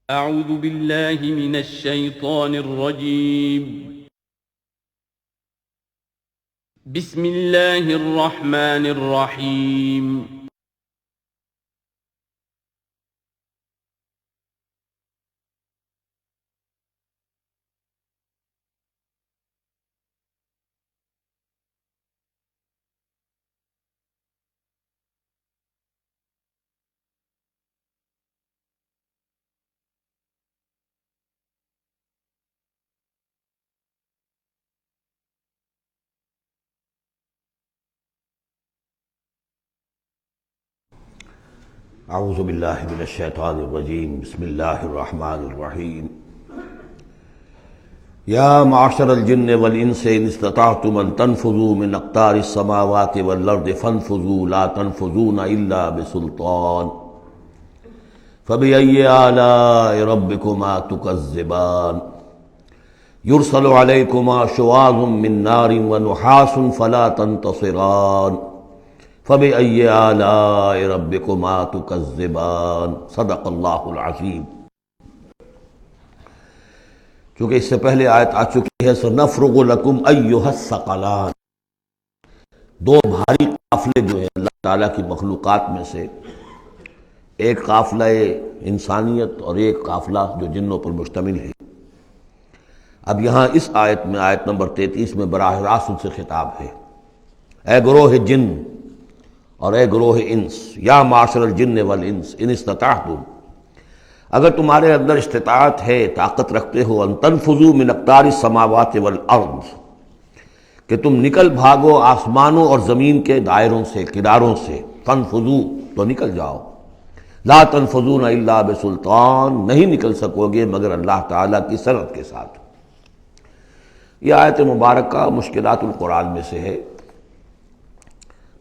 اعوذ باللہ من الشیطان الرجیم بسم اللہ الرحمن الرحیم اعوذ باللہ من الشیطان الرجیم بسم اللہ الرحمن الرحیم یا معشر الجن والانس ان استطعتم ان تنفذوا من اقطار السماوات والارض فانفذوا لا تنفذون الا بسلطان فبأي آلاء ربكما تكذبان يرسل عليكما شواظ من نار ونحاس فلا تنتصران فبأي آلاء ربكما تكذبان صدق اللہ العظیم۔ چونکہ اس سے پہلے آیت آ چکی ہے سنفرغ لکم ایھا الثقلان، دو بھاری قافلے جو ہیں اللہ تعالیٰ کی مخلوقات میں سے، ایک قافلہ انسانیت اور ایک قافلہ جو جنوں پر مشتمل ہے۔ اب یہاں اس آیت میں آیت نمبر 33 میں براہ راست ان سے خطاب ہے، اے گروہ جن اور اے گروہ انس، یا معاشر الجن والانس ان استطعتم، اگر تمہارے اندر استطاعت ہے، طاقت رکھتے ہو، ان تنفذوا من اقطار السماوات والارض، کہ تم نکل بھاگو آسمانوں اور زمین کے دائروں سے، کناروں سے، تنفذوا تو نکل جاؤ، لا تنفذون الا بسلطان، نہیں نکل سکو گے مگر اللہ تعالیٰ کی سند کے ساتھ۔ یہ آیت مبارکہ مشکلات القرآن میں سے ہے،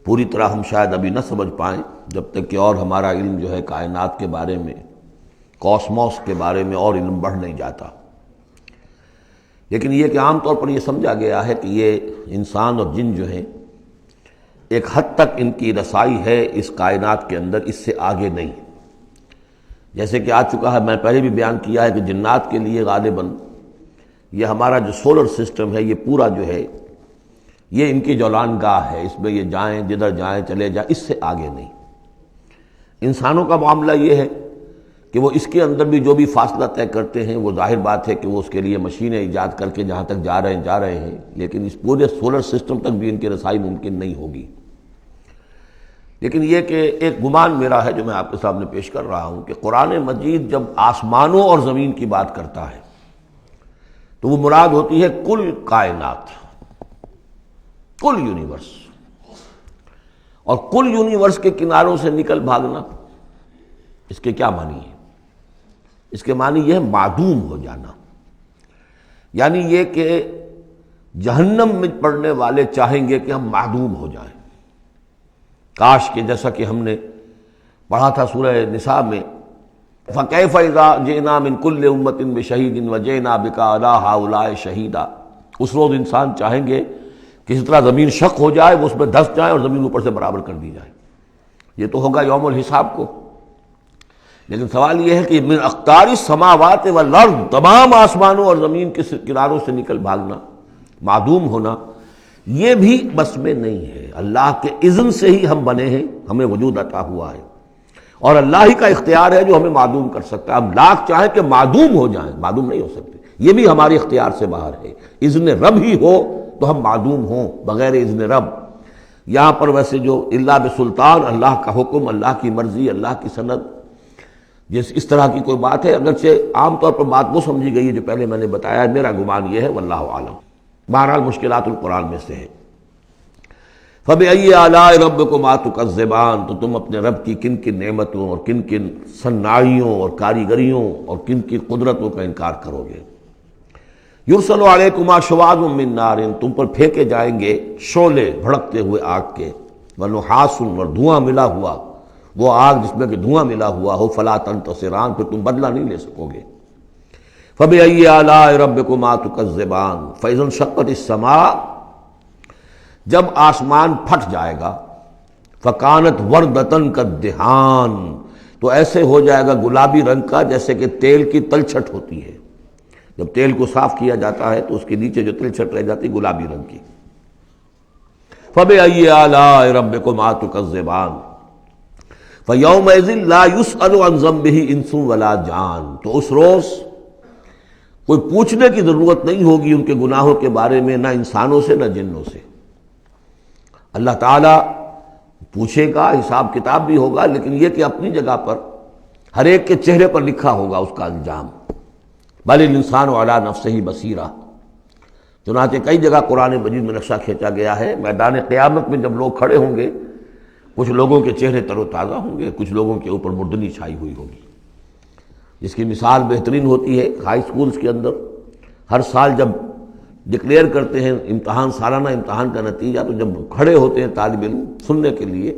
پوری طرح ہم شاید ابھی نہ سمجھ پائیں جب تک کہ اور ہمارا علم جو ہے کائنات کے بارے میں، کاسموس کے بارے میں اور علم بڑھ نہیں جاتا۔ لیکن یہ کہ عام طور پر یہ سمجھا گیا ہے کہ یہ انسان اور جن جو ہیں ایک حد تک ان کی رسائی ہے اس کائنات کے اندر، اس سے آگے نہیں۔ جیسے کہ آ چکا ہے، میں پہلے بھی بیان کیا ہے کہ جنات کے لیے غالباً یہ ہمارا جو سولر سسٹم ہے یہ پورا جو ہے یہ ان کی جولان گاہ ہے، اس میں یہ جائیں جدھر جائیں چلے جائیں، اس سے آگے نہیں۔ انسانوں کا معاملہ یہ ہے کہ وہ اس کے اندر بھی جو بھی فاصلہ طے کرتے ہیں، وہ ظاہر بات ہے کہ وہ اس کے لیے مشینیں ایجاد کر کے جہاں تک جا رہے ہیں، لیکن اس پورے سولر سسٹم تک بھی ان کی رسائی ممکن نہیں ہوگی۔ لیکن یہ کہ ایک گمان میرا ہے جو میں آپ کے سامنے پیش کر رہا ہوں کہ قرآن مجید جب آسمانوں اور زمین کی بات کرتا ہے تو وہ مراد ہوتی ہے کل کائنات، کل یونیورس، اور کل یونیورس کے کناروں سے نکل بھاگنا، اس کے کیا معنی ہے؟ اس کے معنی یہ ہے معدوم ہو جانا، یعنی یہ کہ جہنم میں پڑنے والے چاہیں گے کہ ہم معدوم ہو جائیں۔ کاش کہ جیسا کہ ہم نے پڑھا تھا سورہ نساء میں، فَكَيْفَ إِذَا جِئْنَا مِن كُلِّ أُمَّةٍ بِشَهِيدٍ وَجِئْنَا بِكَ عَلَىٰ هَٰؤُلَاءِ شَهِيدًا۔ اس روز انسان چاہیں گے کہ اس طرح زمین شق ہو جائے، وہ اس میں دھس جائے اور زمین اوپر سے برابر کر دی جائے۔ یہ تو ہوگا یوم الحساب کو۔ لیکن سوال یہ ہے کہ من اقطار السماوات والارض، تمام آسمانوں اور زمین کے کناروں سے نکل بھاگنا، معدوم ہونا، یہ بھی بس میں نہیں ہے۔ اللہ کے اذن سے ہی ہم بنے ہیں، ہمیں وجود عطا ہوا ہے، اور اللہ ہی کا اختیار ہے جو ہمیں معدوم کر سکتا ہے۔ ہم لاکھ چاہیں کہ معدوم ہو جائیں، معدوم نہیں ہو سکتے، یہ بھی ہمارے اختیار سے باہر ہے۔ اذن رب ہی ہو تو ہم معدوم ہوں بغیر اذن رب۔ یہاں پر ویسے جو الا بسلطان، اللہ کا حکم، اللہ کی مرضی، اللہ کی سند، اس طرح کی کوئی بات ہے، اگرچہ عام طور پر بات وہ سمجھی گئی ہے جو پہلے میں نے بتایا، میرا گمان یہ ہے واللہ عالم۔ بہرحال مشکلات القرآن میں سے ہے۔ فَبِأَيِّ آلَاءِ رَبِّكُمَا تُكَذِّبَانِ، تو تم اپنے رب کی کن کن نعمتوں اور کن کن صنائیوں اور کاریگریوں اور کن کن قدرتوں کا انکار کرو گے۔ یرسل علیکما شواظ من نار، تم پر پھینکے جائیں گے شعلے بھڑکتے ہوئے آگ کے، ونحاس، اور دھواں ملا ہوا، وہ آگ جس میں کہ دھواں ملا ہوا ہو، فلا تنتصران، پھر تم بدلہ نہیں لے سکو گے۔ فبأي آلاء ربكما تكذبان، فإذا انشقت السماء، جب آسمان پھٹ جائے گا، فکانت وردۃ کالدہان، تو ایسے ہو جائے گا گلابی رنگ کا جیسے کہ تیل کی تلچھٹ ہوتی ہے، جب تیل کو صاف کیا جاتا ہے تو اس کے نیچے جو تلچھٹ رہ جاتی گلابی رنگ کی۔ فَبِأَيِّ آلَاءِ رَبِّكُمَا تُكَذِّبَانِ فَيَوْمَئِذٍ لَا يُسْأَلُ عَنْ ذَنبِهِ إِنسٌ وَلَا جَانٌ، تو اس روز کوئی پوچھنے کی ضرورت نہیں ہوگی ان کے گناہوں کے بارے میں، نہ انسانوں سے نہ جنوں سے۔ اللہ تعالیٰ پوچھے گا، حساب کتاب بھی ہوگا، لیکن یہ کہ اپنی جگہ پر ہر ایک کے چہرے پر لکھا ہوگا اس کا انجام۔ بل الانسان علی نفسہ بصیرہ، چنانچہ کئی جگہ قرآن مجید میں نقشہ کھینچا گیا ہے، میدان قیامت میں جب لوگ کھڑے ہوں گے، کچھ لوگوں کے چہرے تر و تازہ ہوں گے، کچھ لوگوں کے اوپر مردنی چھائی ہوئی ہوگی، جس کی مثال بہترین ہوتی ہے ہائی سکولز کے اندر۔ ہر سال جب ڈکلیئر کرتے ہیں امتحان، سالانہ امتحان کا نتیجہ، تو جب کھڑے ہوتے ہیں طالب علم سننے کے لیے،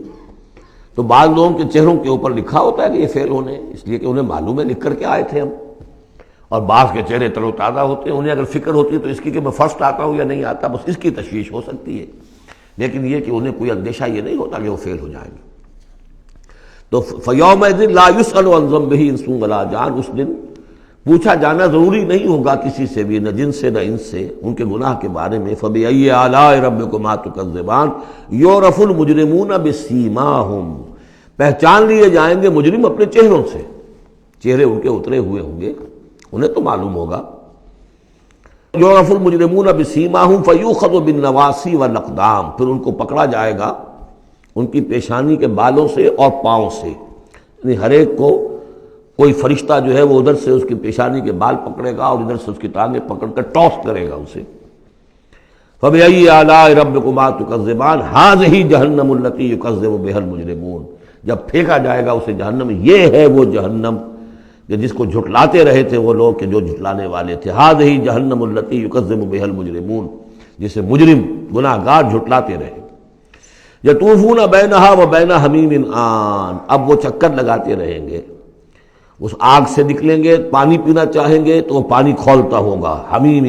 تو بعض لوگوں کے چہروں کے اوپر لکھا ہوتا ہے کہ یہ فیل ہونے، اس لیے کہ انہیں معلوم ہے لکھ کر کے آئے تھے ہم، اور بعض کے چہرے تر و تازہ ہوتے ہیں، انہیں اگر فکر ہوتی ہے تو اس کی کہ میں فرسٹ آتا ہوں یا نہیں آتا، بس اس کی تشویش ہو سکتی ہے، لیکن یہ کہ انہیں کوئی اندیشہ یہ نہیں ہوتا کہ وہ فیل ہو جائیں گے۔ تو فَيَوْمَئِذٍ لَا يُسْأَلُ عَنْ ذَنبِهِ إِنسٌ وَلَا جَانٌ، اس دن پوچھا جانا ضروری نہیں ہوگا کسی سے بھی، نہ جن سے نہ انس سے، ان کے گناہ کے بارے میں۔ فَبِأَيِّ آلَاءِ رَبِّكُمَا تُكَذِّبَانِ يُعْرَفُ الْمُجْرِمُونَ بِسِيمَاهُمْ، پہچان لیے جائیں گے مجرم اپنے چہروں سے، چہرے ان کے اترے ہوئے ہوں گے، انہیں تو معلوم ہوگا۔ یعرف المجرمون بسیماہم فیؤخذ بالنواصی والاقدام، پھر ان کو پکڑا جائے گا ان کی پیشانی کے بالوں سے اور پاؤں سے، یعنی ہر ایک کو کوئی فرشتہ جو ہے وہ ادھر سے اس کی پیشانی کے بال پکڑے گا اور ادھر سے اس کی ٹانگیں پکڑ کر ٹاس کرے گا اسے۔ فَبِأَيِّ آلَاءِ رَبِّكُمَا تُكَذِّبَانِ هَٰذِهِ جَهَنَّمُ الَّتِي يُكَذِّبُ بِهَا الْمُجْرِمُونَ، جب پھینکا جائے گا اسے جہنم، یہ ہے وہ جہنم کہ جس کو جھٹلاتے رہے تھے وہ لوگ کہ جو جھٹلانے والے تھے۔ هَٰذِهِ جَهَنَّمُ الَّتِي يُكَذِّبُ بِهَا الْمُجْرِمُونَ، جسے مجرم گناہگار جھٹلاتے رہے۔ يَطُوفُونَ بَيْنَهَا وَبَيْنَ حَمِيمٍ آن، اب وہ چکر لگاتے رہیں گے، اس آگ سے نکلیں گے، پانی پینا چاہیں گے تو وہ پانی کھولتا ہوگا، حمیم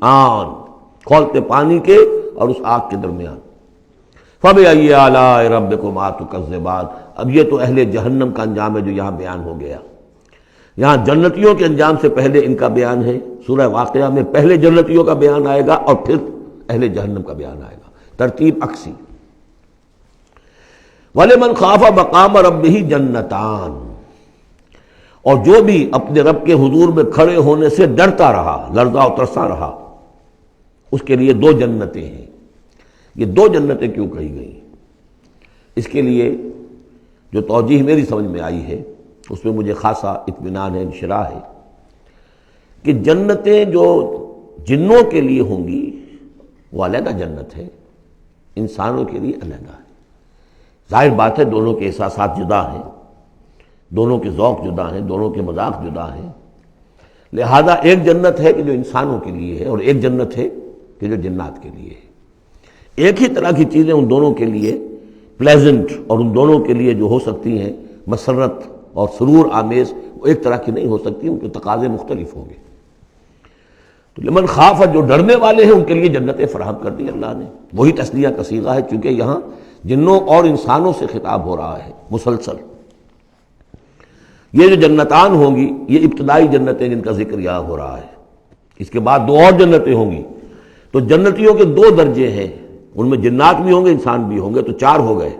آن، کھولتے پانی کے اور اس آگ کے درمیان۔ فَبِأَيِّ آلَاءِ رَبِّكُمَا تُكَذِّبَانِ، اب یہ تو اہل جہنم کا انجام ہے جو یہاں بیان ہو گیا۔ یہاں جنتیوں کے انجام سے پہلے ان کا بیان ہے، سورہ واقعہ میں پہلے جنتیوں کا بیان آئے گا اور پھر اہل جہنم کا بیان آئے گا، ترتیب عکسی۔ وَلِمَنْ خَافَ مَقَامَ رَبِّهِ جَنَّتَانِ، اور جو بھی اپنے رب کے حضور میں کھڑے ہونے سے ڈرتا رہا، لرزا و ترسا رہا، اس کے لیے دو جنتیں ہیں۔ یہ دو جنتیں کیوں کہی گئی؟ اس کے لیے جو توجیہ میری سمجھ میں آئی ہے اس میں مجھے خاصا اطمینان ہے، انشراح ہے، کہ جنتیں جو جنوں کے لیے ہوں گی وہ علیحدہ جنت ہے، انسانوں کے لیے علیحدہ ہے۔ ظاہر بات ہے دونوں کے احساسات جدا ہیں، دونوں کے ذوق جدا ہیں، دونوں کے مذاق جدا ہیں، لہذا ایک جنت ہے کہ جو انسانوں کے لیے ہے اور ایک جنت ہے کہ جو جنات کے لیے ہے۔ ایک ہی طرح کی چیزیں ان دونوں کے لیے پلیزنٹ اور ان دونوں کے لیے جو ہو سکتی ہیں مسرت اور سرور آمیز، وہ ایک طرح کی نہیں ہو سکتی، ان کے تقاضے مختلف ہوں گے۔ تو لمن خاف، جو ڈرنے والے ہیں ان کے لیے جنتیں فراہم کر دی اللہ نے، وہی تسلیہ کا صیغہ ہے، چونکہ یہاں جنوں اور انسانوں سے خطاب ہو رہا ہے مسلسل۔ یہ جو جنتان ہوں گی یہ ابتدائی جنتیں جن کا ذکر یہاں ہو رہا ہے، اس کے بعد دو اور جنتیں ہوں گی، تو جنتیوں کے دو درجے ہیں، ان میں جنات بھی ہوں گے انسان بھی ہوں گے، تو چار ہو گئے۔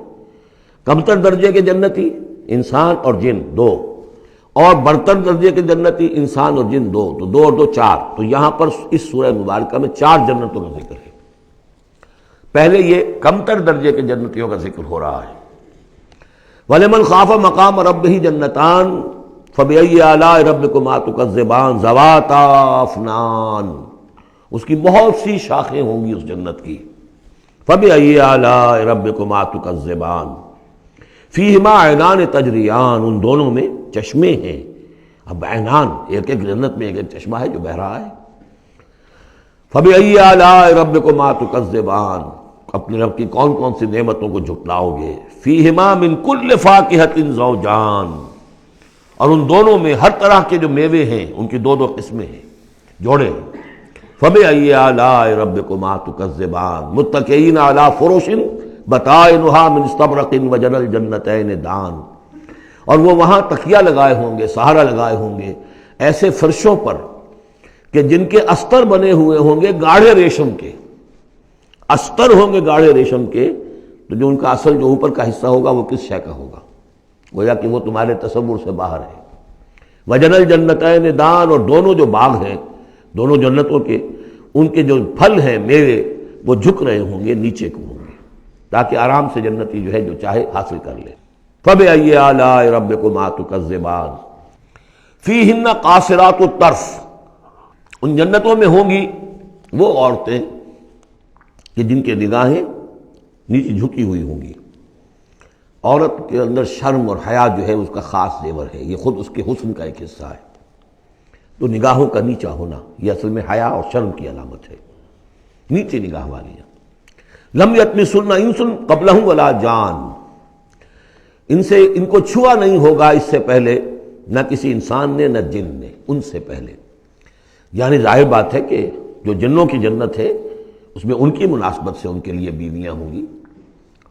کمتر درجے کے جنتی انسان اور جن دو، اور برتر درجے کے جنتی انسان اور جن دو، تو دو اور دو چار۔ تو یہاں پر اس سورہ مبارکہ میں چار جنتوں کا ذکر ہے۔ پہلے یہ کمتر درجے کے جنتیوں کا ذکر ہو رہا ہے۔ وَلِمَنْ خَافَ مَقَامَ رَبِّهِ جَنَّتَانِ فَبِأَيِّ آلَاءِ رَبِّكُمَا تُكَذِّبَانِ ذَوَاتَا أَفْنَانٍ، اس کی بہت سی شاخیں ہوں گی اس جنت کی۔ فَبِأَيِّ آلَاءِ رَبِّكُمَا تُكَذِّبَانِ فِيهِمَا عَيْنَانِ تَجْرِيَانِ، ان دونوں میں چشمے ہیں۔ اب عینان، ایک ایک جنت میں ایک ایک چشمہ ہے جو بہہ رہا ہے۔ فَبِأَيِّ آلَاءِ رَبِّكُمَا تُكَذِّبَانِ، اپنے رب کی کون کون سی نعمتوں کو جھٹلاؤ گے۔ فیہما من کل فاکہۃ زوجان، اور ان دونوں میں ہر طرح کے جو میوے ہیں ان کی دو دو قسمیں ہیں، جوڑے۔ فبأی آلاء ربکما تکذبان متکئین علی فرش بطائنها من استبرق وجنى الجنتین دان، اور وہ وہاں تکیہ لگائے ہوں گے، سہارا لگائے ہوں گے ایسے فرشوں پر کہ جن کے استر بنے ہوئے ہوں گے گاڑھے ریشم کے، استر ہوں گے گاڑھے ریشم کے، تو جو ان کا اصل جو اوپر کا حصہ ہوگا وہ کس شے کا ہوگا؟ گویا کہ وہ تمہارے تصور سے باہر ہے۔ وجن الجنتین دان، اور دونوں جو باغ ہیں دونوں جنتوں کے، ان کے جو پھل ہیں میوے وہ جھک رہے ہوں گے، نیچے کو ہوں گے، تاکہ آرام سے جنتی جو ہے جو چاہے حاصل کر لے۔ فَبِأَيِّ آلَاءِ رَبِّكُمَا تُكَذِّبَانِ فِيهِنَّ قَاصِرَاتُ الطَّرْفِ، ان جنتوں میں ہوں گی وہ عورتیں کہ جن کے نگاہیں نیچے جھکی ہوئی ہوں گی۔ عورت کے اندر شرم اور حیا جو ہے اس کا خاص زیور ہے، یہ خود اس کے حسن کا ایک حصہ ہے۔ تو نگاہوں کا نیچا ہونا یہ اصل میں حیا اور شرم کی علامت ہے، نیچے نگاہ والیاں۔ لم یطمثن انس قبلہم ولا جان، ان کو چھوا نہیں ہوگا اس سے پہلے نہ کسی انسان نے نہ جن نے، ان سے پہلے۔ یعنی ظاہر بات ہے کہ جو جنوں کی جنت ہے اس میں ان کی مناسبت سے ان کے لیے بیویاں ہوں گی،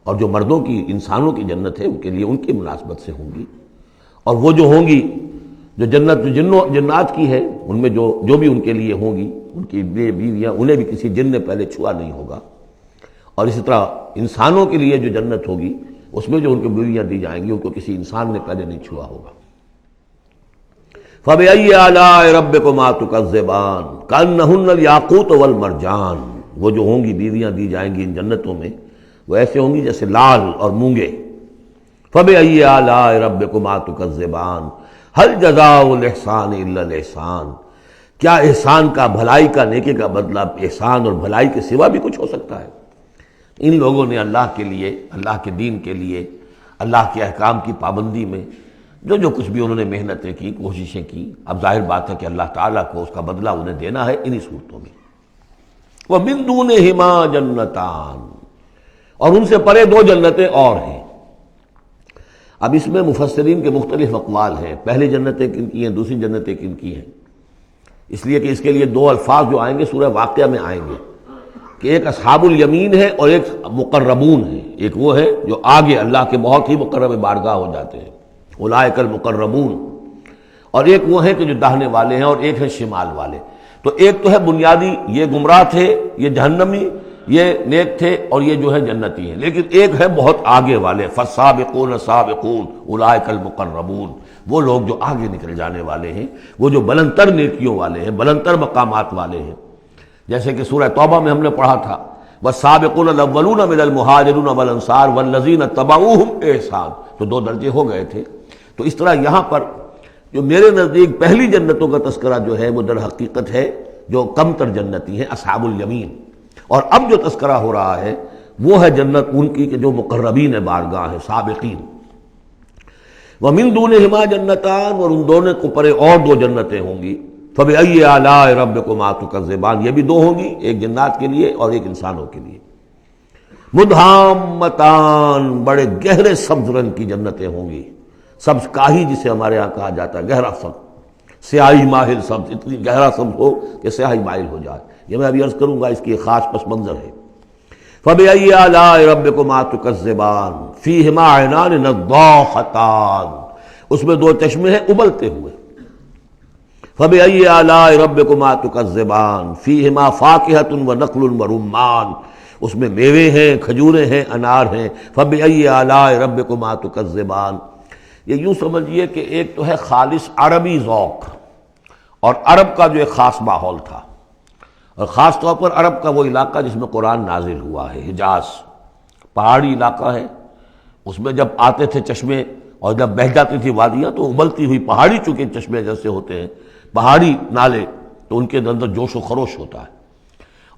اور جو مردوں کی انسانوں کی جنت ہے ان کے لیے ان کی مناسبت سے ہوں گی، اور وہ جو ہوں گی جو جنت جو جنات کی ہے ان میں جو بھی ان کے لیے ہوں گی ان کی بیویاں، انہیں بھی کسی جن نے پہلے چھوا نہیں ہوگا۔ اور اسی طرح انسانوں کے لیے جو جنت ہوگی اس میں جو ان کو بیویاں دی جائیں گی ان کو کسی انسان نے پہلے نہیں چھوا ہوگا۔ فَبِأَيِّ آلَاءِ رَبِّكُمَا تُكَذِّبَانِ كَأَنَّهُنَّ الْيَاقُوتُ وَالْمَرْجَانُ، وہ جو ہوں گی بیویاں دی جائیں گی ان جنتوں میں وہ ایسے ہوں گی جیسے لال اور مونگے۔ فَبِأَيِّ آلَاءِ رَبِّكُمَا تُكَذِّبَانِ هَلْ جَزَاءُ الْإِحْسَانِ إِلَّا الْإِحْسَانُ، کیا احسان کا، بھلائی کا، نیکی کا بدلہ احسان اور بھلائی کے سوا بھی کچھ ہو سکتا ہے؟ ان لوگوں نے اللہ کے لیے، اللہ کے دین کے لیے، اللہ کے احکام کی پابندی میں جو کچھ بھی انہوں نے محنتیں کی، کوششیں کی، اب ظاہر بات ہے کہ اللہ تعالیٰ کو اس کا بدلہ انہیں دینا ہے انہی صورتوں میں۔ وَمِن دُونِهِمَا جَنَّتَانِ، اور ان سے پرے دو جنتیں اور ہیں۔ اب اس میں مفسرین کے مختلف اقوال ہیں، پہلی جنتیں کن کی ہیں، دوسری جنتیں کن کی ہیں، اس لیے کہ اس کے لیے دو الفاظ جو آئیں گے سورہ واقعہ میں آئیں گے کہ ایک اصحاب الیمین ہے اور ایک مقربون ہے۔ ایک وہ ہے جو آگے اللہ کے بہت ہی مقرب بارگاہ ہو جاتے ہیں، اولئک المقربون، اور ایک وہ ہے کہ جو داہنے والے ہیں، اور ایک ہے شمال والے۔ تو ایک تو ہے بنیادی، یہ گمراہ تھے، یہ جہنمی، یہ نیک تھے، اور یہ جو ہے جنتی ہیں، لیکن ایک ہے بہت آگے والے، فالسابقون السابقون اولئک المقربون، وہ لوگ جو آگے نکل جانے والے ہیں، وہ جو بلند تر نیکیوں والے ہیں، بلند تر مقامات والے ہیں۔ جیسے کہ سورہ توبہ میں ہم نے پڑھا تھا والسابقون الاولون من المہاجرین والانصار والذین اتبعوہم بإحسان، تو دو درجے ہو گئے تھے۔ تو اس طرح یہاں پر جو میرے نزدیک پہلی جنتوں کا تذکرہ جو ہے وہ در حقیقت ہے جو کم تر جنتی ہیں، اصحاب الیمین، اور اب جو تذکرہ ہو رہا ہے وہ ہے جنت ان کی کہ جو مقربین بارگاہ ہیں، سابقین۔ وَمِن دُونِهِمَا جَنَّتَانِ، اور ان دونوں کو پرے اور دو جنتیں ہوں گی۔ فَبِأَيِّ آلَاءِ رَبِّكُمَا تُكَذِّبَانِ، یہ بھی دو ہوں گی، ایک جنات کے لیے اور ایک انسانوں کے لیے۔ مُدْحَامَّتَانِ، بڑے گہرے سبز رنگ کی جنتیں ہوں گی، سبز کاہی جسے ہمارے ہاں کہا جاتا ہے، گہرا سبز، سیاہی مائل سبز، اتنی گہرا سبز ہو کہ سیاہی مائل ہو جائے۔ یہ میں ابھی عرض کروں گا، اس کی ایک خاص پس منظر ہے۔ فَبِأَيِّ آلَاءِ رَبِّكُمَا تُكَذِّبَانِ فِيهِمَا عَيْنَانِ نَضَّاخَتَانِ، اس میں دو چشمے ہیں ابلتے ہوئے۔ فَبِأَيِّ آلَاءِ رَبِّكُمَا تُكَذِّبَانِ فِيهِمَا فَاكِهَةٌ وَنَخْلٌ وَرُمَّانٌ، اس میں میوے ہیں، کھجوریں ہیں، انار ہیں۔ فَبِأَيِّ آلَاءِ رَبِّكُمَا تُكَذِّبَانِ، یہ یوں سمجھیے کہ ایک تو ہے خالص عربی ذوق، اور عرب کا جو ایک خاص ماحول تھا، اور خاص طور پر عرب کا وہ علاقہ جس میں قرآن نازل ہوا ہے، حجاز، پہاڑی علاقہ ہے، اس میں جب آتے تھے چشمے اور جب بہہ جاتی تھی وادیاں تو ابلتی ہوئی پہاڑی، چونکہ چشمے جیسے ہوتے ہیں پہاڑی نالے، تو ان کے اندر جوش و خروش ہوتا ہے۔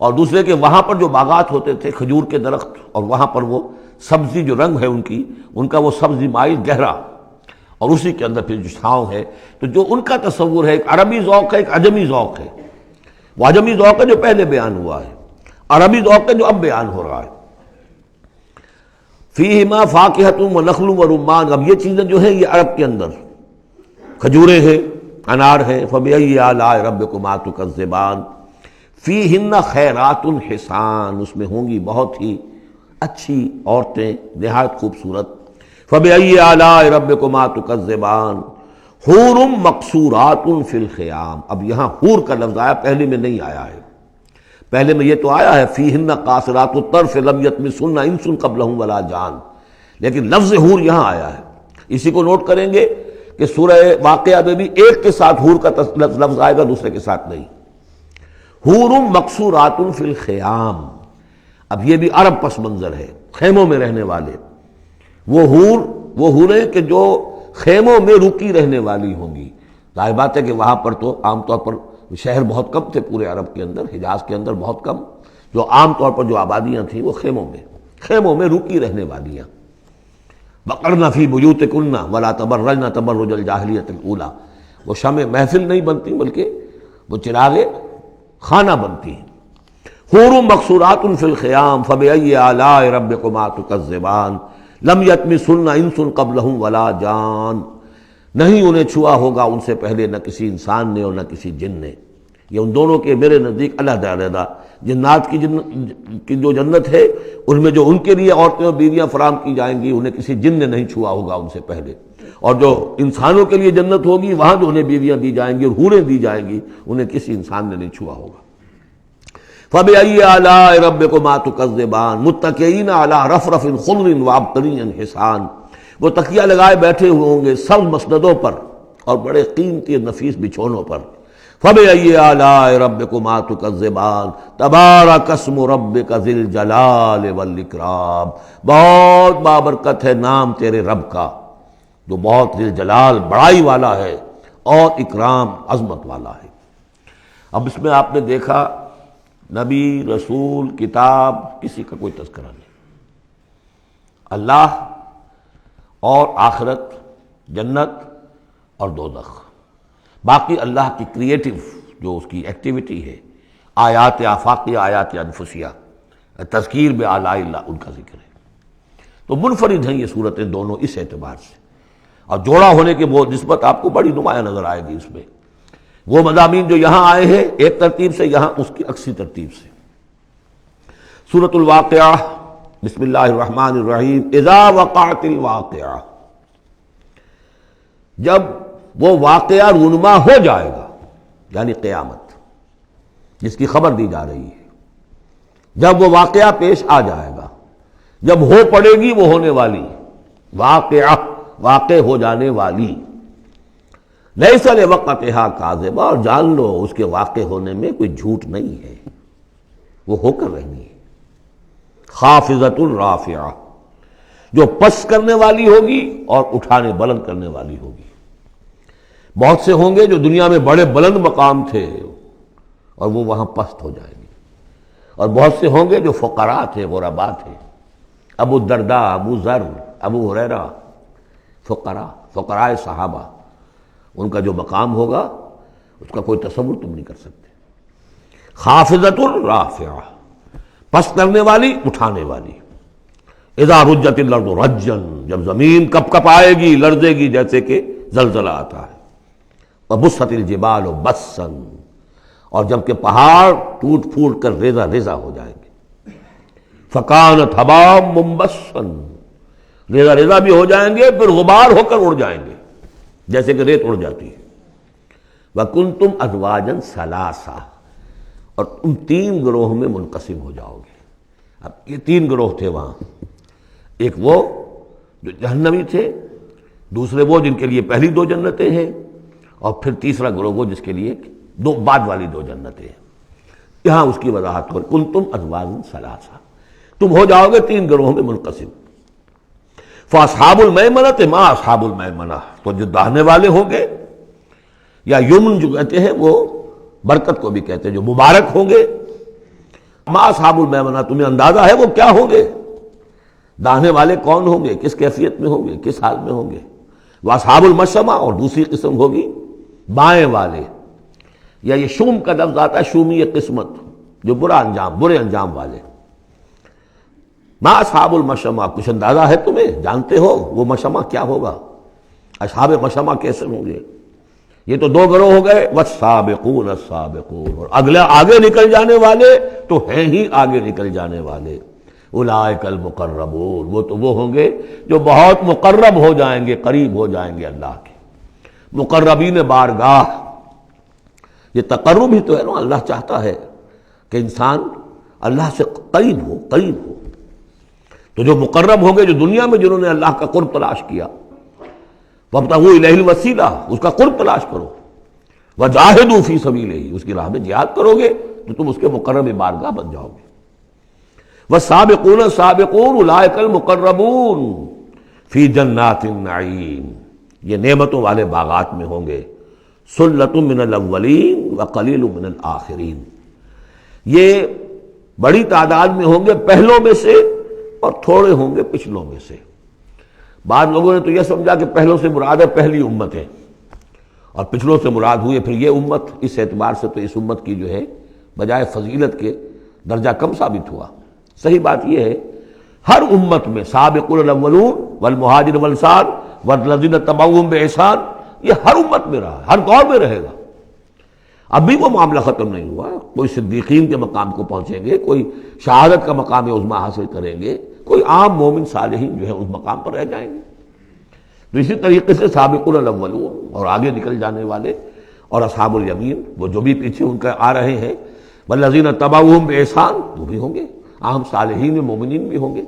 اور دوسرے کہ وہاں پر جو باغات ہوتے تھے کھجور کے درخت، اور وہاں پر وہ سبزی جو رنگ ہے ان کا وہ سبزی مائل گہرا، اور اسی کے اندر پھر جو چھاؤں ہے، تو جو ان کا تصور ہے ایک عربی ذوق ہے، ایک عجمی ذوق ہے۔ وہ عجمی ذوق ہے جو پہلے بیان ہوا ہے، عربی ذوق ہے جو اب بیان ہو رہا ہے۔ فیہما فاکہۃ ونخل ورمان، اب یہ چیزیں جو ہیں یہ عرب کے اندر کھجوریں ہیں، انار ہیں۔ فبأی آلاء ربکما تکذبان فیہن خیرات حسان، اس میں ہوں گی بہت ہی اچھی عورتیں، نہایت خوبصورت۔ فبأي آلاء ربكما تكذبان حور مقصورات فی الخیام. اب یہاں حور کا لفظ آیا، پہلے میں نہیں آیا ہے. پہلے میں یہ تو آیا ہے فیہن قاصرات الطرف لم یطمثن انس قبلہم ولا جان، لیکن لفظ حور یہاں آیا ہے. اسی کو نوٹ کریں گے کہ سورہ واقعہ میں بھی ایک کے ساتھ حور کا لفظ آئے گا، دوسرے کے ساتھ نہیں. حور مقصورات فی الخیام. اب یہ بھی عرب پس منظر ہے، خیموں میں رہنے والے. وہ حوریں کہ جو خیموں میں رکی رہنے والی ہوں گی. ظاہر بات ہے کہ وہاں پر تو عام طور پر شہر بہت کم تھے پورے عرب کے اندر، حجاز کے اندر بہت کم. جو عام طور پر جو آبادیاں تھیں وہ خیموں میں رکی رہنے والیاں. وقرن فی بیوتکن ولا تبرجن تبرج الجاہلیۃ الاولی. وہ شمع محفل نہیں بنتی بلکہ وہ چراغ خانہ بنتی ہیں. حور مقصورات فی الخیام فبأی آلاء ربکما تکذبان لم یطمثن انس قبلہم ولا جان. نہیں انہیں چھوا ہوگا ان سے پہلے نہ کسی انسان نے اور نہ کسی جن نے. یہ ان دونوں کے میرے نزدیک علیحدہ علیحدہ. جنات کی جو جنت ہے ان میں جو ان کے لیے عورتیں اور بیویاں فراہم کی جائیں گی انہیں کسی جن نے نہیں چھوا ہوگا ان سے پہلے. اور جو انسانوں کے لیے جنت ہوگی وہاں جو انہیں بیویاں دی جائیں گی اور حوریں دی جائیں گی انہیں کسی انسان نے نہیں چھوا ہوگا. فبأي آلاء ربكما تكذبان متكئين على رفرف خضر وعبقري حسان. وہ تکیہ لگائے بیٹھے ہوئے ہوں گے سب مسندوں پر اور بڑے قیمتی اور نفیس بچھونوں پر. فبأي آلاء ربكما تكذبان تبارك اسم ربك ذي الجلال والإكرام. بہت بابرکت ہے نام تیرے رب کا جو بہت ذی الجلال بڑائی والا ہے اور اکرام عظمت والا ہے. اب اس میں آپ نے دیکھا نبی رسول کتاب کسی کا کوئی تذکرہ نہیں. اللہ اور آخرت، جنت اور دوزخ. باقی اللہ کی کریٹو جو اس کی ایکٹیویٹی ہے، آیات آفاقیہ، آیات انفسیہ، تذکیر بآلاء اللہ، ان کا ذکر ہے. تو منفرد ہیں یہ صورتیں دونوں اس اعتبار سے. اور جوڑا ہونے کے وہ نسبت آپ کو بڑی نمایاں نظر آئے گی اس میں. وہ مضامین جو یہاں آئے ہیں ایک ترتیب سے، یہاں اس کی عکسی ترتیب سے. سورۃ الواقعہ، بسم اللہ الرحمن الرحیم. اذا وقعت الواقعہ، جب وہ واقعہ رونما ہو جائے گا، یعنی قیامت جس کی خبر دی جا رہی ہے. جب وہ واقعہ پیش آ جائے گا، جب ہو پڑے گی وہ ہونے والی واقعہ، واقع ہو جانے والی. لیس لوقتھا کاذبہ، اور جان لو اس کے واقع ہونے میں کوئی جھوٹ نہیں ہے، وہ ہو کر رہنی ہے. خافضۃ رافعہ، جو پس کرنے والی ہوگی اور اٹھانے بلند کرنے والی ہوگی. بہت سے ہوں گے جو دنیا میں بڑے بلند مقام تھے اور وہ وہاں پست ہو جائیں گے، اور بہت سے ہوں گے جو فقراء تھے، غرباء تھے. ابو الدرداء، ابو ذر، ابو ہریرہ، فقراء صحابہ، ان کا جو مقام ہوگا اس کا کوئی تصور تم نہیں کر سکتے. خافضۃ رافعہ، پس کرنے والی، اٹھانے والی. اذا رجت الارض رجا، جب زمین کپ کپ آئے گی، لرزے گی جیسے کہ زلزلہ آتا ہے. وبست الجبال بسا، اور جب کہ پہاڑ ٹوٹ پھوٹ کر ریزہ ریزہ ہو جائیں گے. فکانت ہباء منبثا، ریزہ ریزہ بھی ہو جائیں گے، پھر غبار ہو کر اڑ جائیں گے جیسے کہ ریت اڑ جاتی ہے. وَكُنْتُمْ أَزْوَاجًا ثَلَاثًا، اور تم تین گروہ میں منقسم ہو جاؤ گے. اب یہ تین گروہ تھے وہاں. ایک وہ جو جہنمی تھے، دوسرے وہ جن کے لیے پہلی دو جنتیں ہیں، اور پھر تیسرا گروہ وہ جس کے لیے دو بعد والی دو جنتیں ہیں. یہاں اس کی وضاحت ہو. كُنْتُمْ أَزْوَاجًا ثَلَاثًا، تم ہو جاؤ گے تین گروہوں میں منقسم. فاصحاب المیمنۃ ما اصحاب المیمنہ، تو جو داہنے والے ہوں گے، یا یمن جو کہتے ہیں وہ برکت کو بھی کہتے ہیں، جو مبارک ہوں گے. ما اصحاب المیمنہ، تمہیں اندازہ ہے وہ کیا ہوں گے؟ داہنے والے کون ہوں گے، کس کیفیت میں ہوں گے، کس حال میں ہوں گے. واصحاب المشأمہ، اور دوسری قسم ہوگی بائیں والے. یا یہ شوم کا لفظ آتا ہے، شومی قسمت، جو برے انجام والے. ما اصحاب المشأمہ، کچھ اندازہ ہے تمہیں، جانتے ہو وہ مشأمہ کیا ہوگا، اصحاب مشأمہ کیسے ہوں گے؟ یہ تو دو گروہ ہو گئے. والسابقون السابقون، اور اگلے آگے نکل جانے والے تو ہیں ہی آگے نکل جانے والے. اولئک المقربون، وہ تو وہ ہوں گے جو بہت مقرب ہو جائیں گے، قریب ہو جائیں گے اللہ کے، مقربین بارگاہ۔ یہ تقرب ہی تو ہے نا، اللہ چاہتا ہے کہ انسان اللہ سے قریب ہو، قریب ہو۔ تو جو مقرب ہوں گے، جو دنیا میں جنہوں نے اللہ کا قرب تلاش کیا، وابتغوا الیہ الوسیلہ، اس کا قرب تلاش کرو، وجاہدوا فی سبیلہ، اس کی راہ میں جہاد کرو گے تو تم اس کے مقرب بارگاہ بن جاؤ گے۔ والسابقون السابقون اولئک المقربون فی جنات النعیم، یہ نعمتوں والے باغات میں ہوں گے۔ سلۃ من الاولین وقلیل من الآخرین، یہ بڑی تعداد میں ہوں گے پہلوں میں سے اور تھوڑے ہوں گے پچھلوں میں سے۔ بعض لوگوں نے تو یہ سمجھا کہ پہلوں سے مراد ہے پہلی امتیں، اور پچھلوں سے مراد ہوئی پھر یہ امت، اس اعتبار سے تو اس امت کی جو ہے بجائے فضیلت کے درجہ کم ثابت ہوا۔ صحیح بات یہ ہے ہر امت میں سابقون الاولون والمہاجرون والانصار والذین اتبعوہم بإحسان، یہ ہر امت میں رہا، ہر دور میں رہے گا۔ ابھی وہ معاملہ ختم نہیں ہوا، کوئی صدیقین کے مقام کو پہنچیں گے، کوئی شہادت کا مقام عظمیٰ حاصل کریں گے، کوئی عام مومن صالحین جو ہے اس مقام پر رہ جائیں گے۔ تو اسی طریقے سے سابقون الاولون اور آگے نکل جانے والے، اور اصحاب الیمین وہ جو بھی پیچھے ان کا آ رہے ہیں، والذین اتبعوہم بإحسان، وہ بھی ہوں گے، عام صالحین مومنین بھی ہوں گے۔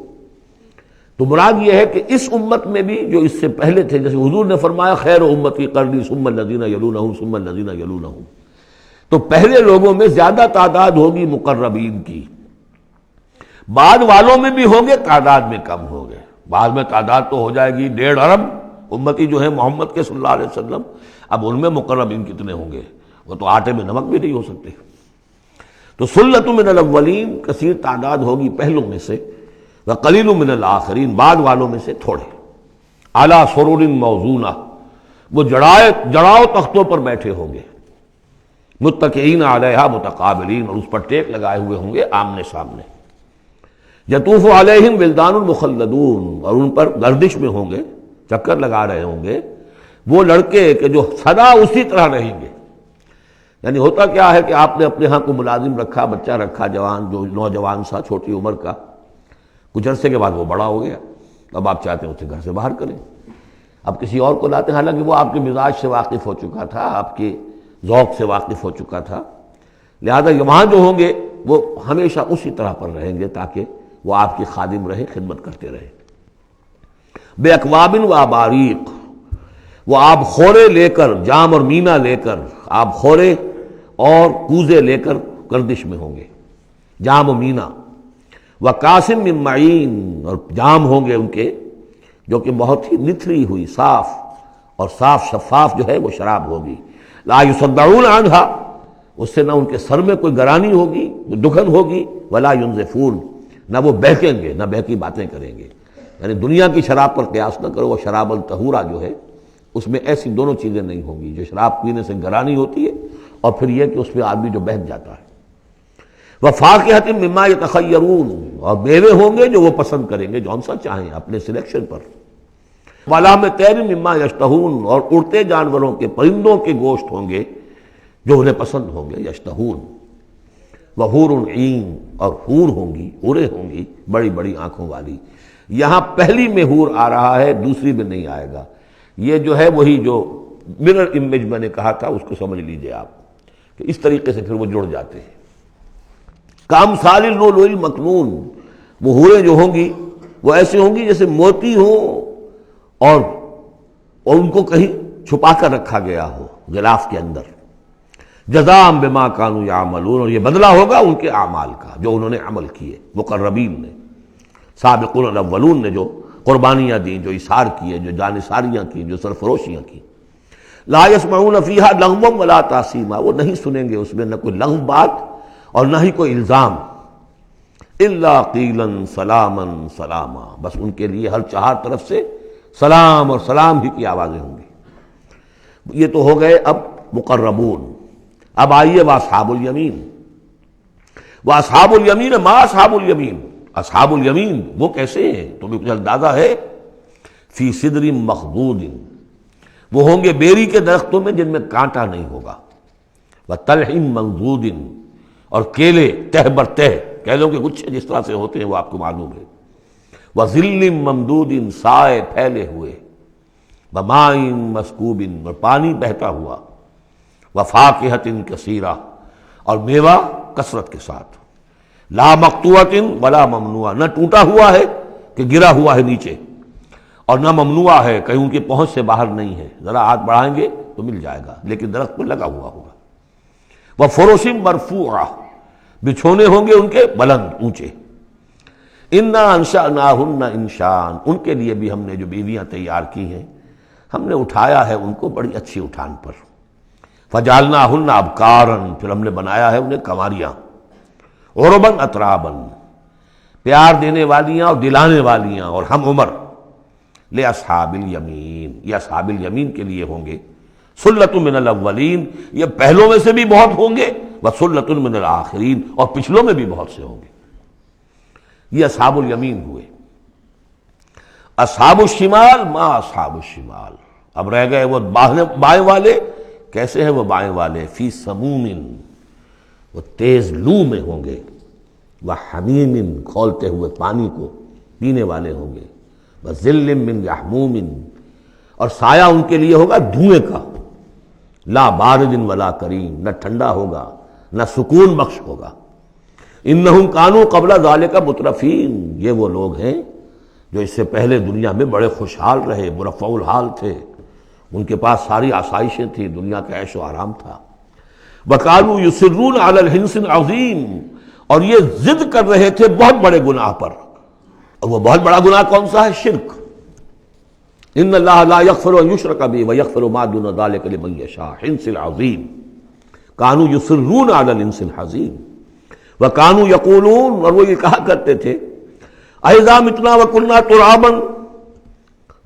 تو مراد یہ ہے کہ اس امت میں بھی جو اس سے پہلے تھے، جیسے حضور نے فرمایا خیر امتی قرنی ثم الذین یلونہم ثم الذین یلونہم، تو پہلے لوگوں میں زیادہ تعداد ہوگی مقربین کی، بعد والوں میں بھی ہوں گے، تعداد میں کم ہوں گے۔ بعد میں تعداد تو ہو جائے گی 1.5 ارب امتی جو ہیں محمد کے صلی اللہ علیہ وسلم، اب ان میں مقربین کتنے ہوں گے؟ وہ تو آٹے میں نمک بھی نہیں ہو سکتے۔ تو سلۃ من الاولین کثیر تعداد ہوگی پہلوں میں سے، وقلیل من الآخرین بعد والوں میں سے تھوڑے۔ علی سرر موضونہ، وہ جڑاؤ تختوں پر بیٹھے ہوں گے، متکئین علیہا متقابلین، اور اس پر ٹیک لگائے ہوئے ہوں گے آمنے سامنے۔ یطوف علیہم ولدان مخلدون، اور ان پر گردش میں ہوں گے، چکر لگا رہے ہوں گے وہ لڑکے کہ جو سدا اسی طرح رہیں گے۔ یعنی ہوتا کیا ہے کہ آپ نے اپنے ہاں کو ملازم رکھا، بچہ رکھا، جوان جو نوجوان سا چھوٹی عمر کا، کچھ عرصے کے بعد وہ بڑا ہو گیا، اب آپ چاہتے ہیں اسے گھر سے باہر کریں، اب کسی اور کو لاتے ہیں، حالانکہ وہ آپ کے مزاج سے واقف ہو چکا تھا، آپ کے ذوق سے واقف ہو چکا تھا، لہذا وہاں جو ہوں گے وہ ہمیشہ اسی طرح پر رہیں گے تاکہ وہ آپ کی خادم رہے، خدمت کرتے رہے۔ بے اکواب و اباریق، وہ آب خورے لے کر، جام اور مینا لے کر، آب خورے اور کوزے لے کر گردش میں ہوں گے، جام و مینا۔ وقاسم من معین، اور جام ہوں گے ان کے جو کہ بہت ہی نتھری ہوئی، صاف اور صاف شفاف جو ہے وہ شراب ہوگی۔ لا یصدعون عنہا، اس سے نہ ان کے سر میں کوئی گرانی ہوگی، دکھن ہوگی، ولا ینزفون، نہ وہ بہکیں گے، نہ بہکی باتیں کریں گے۔ یعنی دنیا کی شراب پر قیاس نہ کرو، وہ شراب الطہورہ جو ہے اس میں ایسی دونوں چیزیں نہیں ہوں گی، جو شراب پینے سے گرانی ہوتی ہے اور پھر یہ کہ اس میں آدمی جو بہک جاتا ہے۔ وفاکہۃ مما یتخیرون، اور میوے ہوں گے جو وہ پسند کریں گے، جون سا چاہیں اپنے سلیکشن پر۔ ولحم طیر مما یشتہون، اور اڑتے جانوروں کے، پرندوں کے گوشت ہوں گے جو انہیں پسند ہوں گے، یشتہون۔ وحور عین، اور حور ہوں گی، حوریں ہوں گی بڑی بڑی آنکھوں والی۔ یہاں پہلی میں حور آ رہا ہے، دوسری میں نہیں آئے گا۔ یہ جو ہے وہی جو مرر امیج میں نے کہا تھا، اس کو سمجھ لیجئے آپ کہ اس طریقے سے پھر وہ جڑ جاتے ہیں۔ کامثال اللؤلؤ المکنون، وہ حوریں جو ہوں گی وہ ایسے ہوں گی جیسے موتی ہوں اور ان کو کہیں چھپا کر رکھا گیا ہو غلاف کے اندر۔ جزاء بما كانوا يعملون، اور یہ بدلہ ہوگا ان کے اعمال کا جو انہوں نے عمل کیے، مقربین نے، سابقون الاولون نے جو قربانیاں دیں، جو اثار کیے، جو جانثاریاں کی، جو سرفروشیاں کی۔ لا يسمعون فيها لغوا ولا تاثیما، وہ نہیں سنیں گے اس میں نہ کوئی لغو بات اور نہ ہی کوئی الزام۔ الا قیلا سلاما سلاما، بس ان کے لیے ہر چہار طرف سے سلام اور سلام ہی کی آوازیں ہوں گی۔ یہ تو ہو گئے اب مقربون۔ اب آئیے واصحاب الیمین۔ واصحاب الیمین، ما اصحاب الیمین، اصحاب الیمین وہ کیسے ہیں؟ تمہیں کچھ اندازہ ہے؟ فی صدر مخضود، وہ ہوں گے بیری کے درختوں میں جن میں کانٹا نہیں ہوگا، وطلح منضود، اور کیلے تہ بر تہ کہہ لو کہ گچھے جس طرح سے ہوتے ہیں وہ آپ کو معلوم ہے. وَظِلٍّ مَمْدُودٍ سائے پھیلے ہوئے، وَمَاءٍ مَسْکُوبٍ اور پانی بہتا ہوا، وَفَاکِہَةٍ کثیرہ اور میوہ کثرت کے ساتھ، لا مقطوعۃ ولا ممنوعہ، نہ ٹوٹا ہوا ہے کہ گرا ہوا ہے نیچے، اور نہ ممنوع ہے کہیں ان کی پہنچ سے باہر نہیں ہے، ذرا ہاتھ بڑھائیں گے تو مل جائے گا لیکن درخت پر لگا ہوا ہوگا. وَفُرُشٍ مَرْفُوعَةٍ بچھونے ہوں گے ان کے بلند اونچے. اِنَّا أَنشَأْنَاهُنَّ انشان، ان کے لیے بھی ہم نے جو بیویاں تیار کی ہیں ہم نے اٹھایا ہے ان کو بڑی اچھی اٹھان پر. فَجَعَلْنَاهُنَّ أَبْكَارًا پھر ہم نے بنایا ہے انہیں کنواریاں، عُرُبًا أَتْرَابًا پیار دینے والیاں اور دلانے والیاں اور ہم عمر. لِأَصْحَابِ الْيَمِينِ یہ اصحاب الیمین کے لیے ہوں گے. سُلَّةٌ مِّنَ الْأَوَّلِينَ یہ پہلوں میں سے بھی بہت ہوں گے، وَسُلَّةٌ مِّنَ الْآخِرِينَ اور پچھلوں میں بھی بہت سے ہوں گے. یہ اصحاب الیمین ہوئے. اصحاب الشمال ما اصحاب الشمال اب رہ گئے وہ بائیں والے. کیسے ہیں وہ بائیں والے؟ فی سموم وہ تیز لو میں ہوں گے، وحمیم کھولتے ہوئے پانی کو پینے والے ہوں گے، وظل من یحموم اور سایہ ان کے لیے ہوگا دھوئیں کا، لا بارد ولا کریم نہ ٹھنڈا ہوگا نہ سکون بخش ہوگا. انہم کانوا قبل ذالک مترفین یہ وہ لوگ ہیں جو اس سے پہلے دنیا میں بڑے خوشحال رہے، مرفع الحال تھے، ان کے پاس ساری آسائشیں تھیں، دنیا کا عیش و آرام تھا. وَقَالُوا يُصِرُّونَ عَلَى الْحِنْثِ الْعَظِيمِ اور یہ ضد کر رہے تھے بہت بڑے گناہ پر. اور وہ بہت بڑا گناہ کون سا ہے؟ شرک. ان اللہ لا یغفر ان یشرک بہ ویغفر ما دون ذلک لمن یشاء. حنث العظیم کانوا یصرون علی الحنث العظیم وکانوا یقولون اور وہ یہ کہا کرتے تھے اذا متنا وکنا ترابا